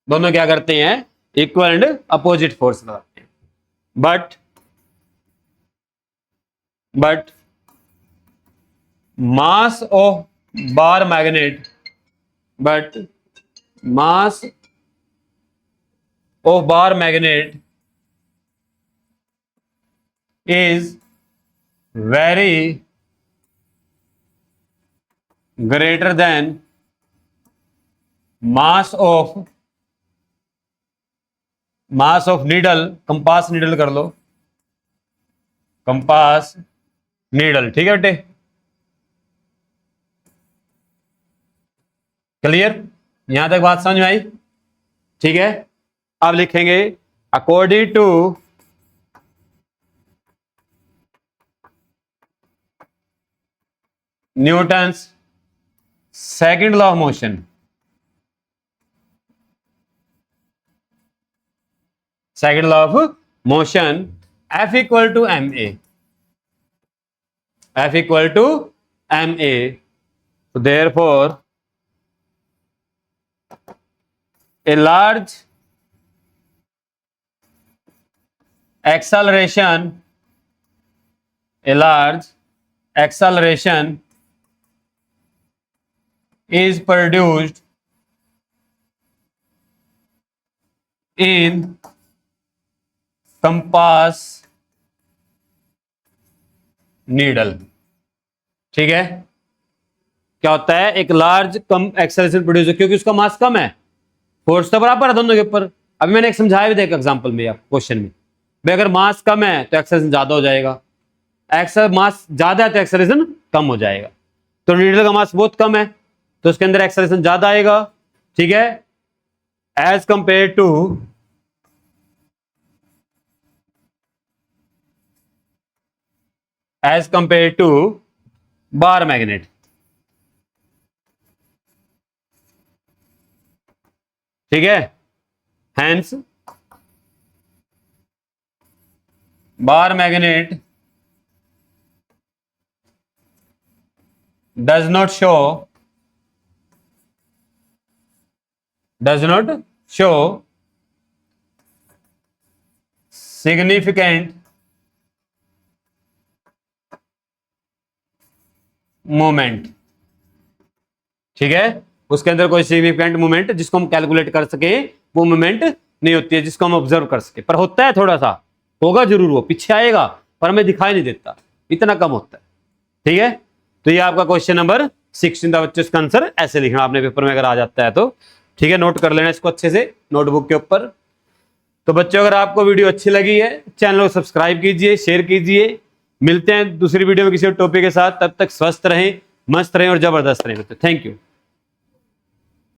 दोनों क्या करते हैं, इक्वल एंड अपोजिट फोर्स लगाते हैं, but mass of bar magnet, but mass of bar magnet is very greater than mass of needle, compass needle कर लो, कंपास नीडल, ठीक है बेटे, क्लियर, यहां तक बात समझ में आई, ठीक है। अब लिखेंगे according to Newton's second law of motion, second law of motion, F equal to ma, F equal to ma. So therefore a large acceleration is produced in compass needle. ठीक है, क्या होता है, एक लार्ज कम एक्सेलरेशन प्रोड्यूस, क्योंकि उसका मास कम है, फोर्स तो बराबर है दोनों के ऊपर। अभी मैंने एक समझाया भी था एक एग्जांपल में या क्वेश्चन में, भाई अगर मास कम है तो एक्सेलरेशन ज्यादा हो जाएगा, मास ज्यादा है तो एक्सेलरेशन कम हो जाएगा। तो नीडल का मास बहुत कम है तो उसके अंदर एक्सेलरेशन ज्यादा आएगा, ठीक है, as compare to bar magnet. ठीक है, hence bar magnet does not show significant movement. ठीक है, उसके अंदर कोई सिग्निफिकेंट मूवमेंट जिसको हम कैलकुलेट कर सके वो मूवमेंट नहीं होती है, जिसको हम ऑब्जर्व कर सके, पर होता है थोड़ा सा, होगा जरूर, वो पीछे आएगा पर हमें दिखाई नहीं देता, इतना कम होता है। ठीक है, तो ये आपका क्वेश्चन नंबर 16 था बच्चों, इसका आंसर ऐसे लिखना आपने पेपर में अगर आ जाता है तो। ठीक है, नोट कर लेना इसको अच्छे से नोटबुक के ऊपर। तो बच्चों अगर आपको वीडियो अच्छी लगी है चैनल को सब्सक्राइब कीजिए, शेयर कीजिए। मिलते हैं दूसरी वीडियो में किसी और टॉपिक के साथ, तब तक स्वस्थ रहें, मस्त रहें और जबरदस्त रहें बच्चों। Thank you.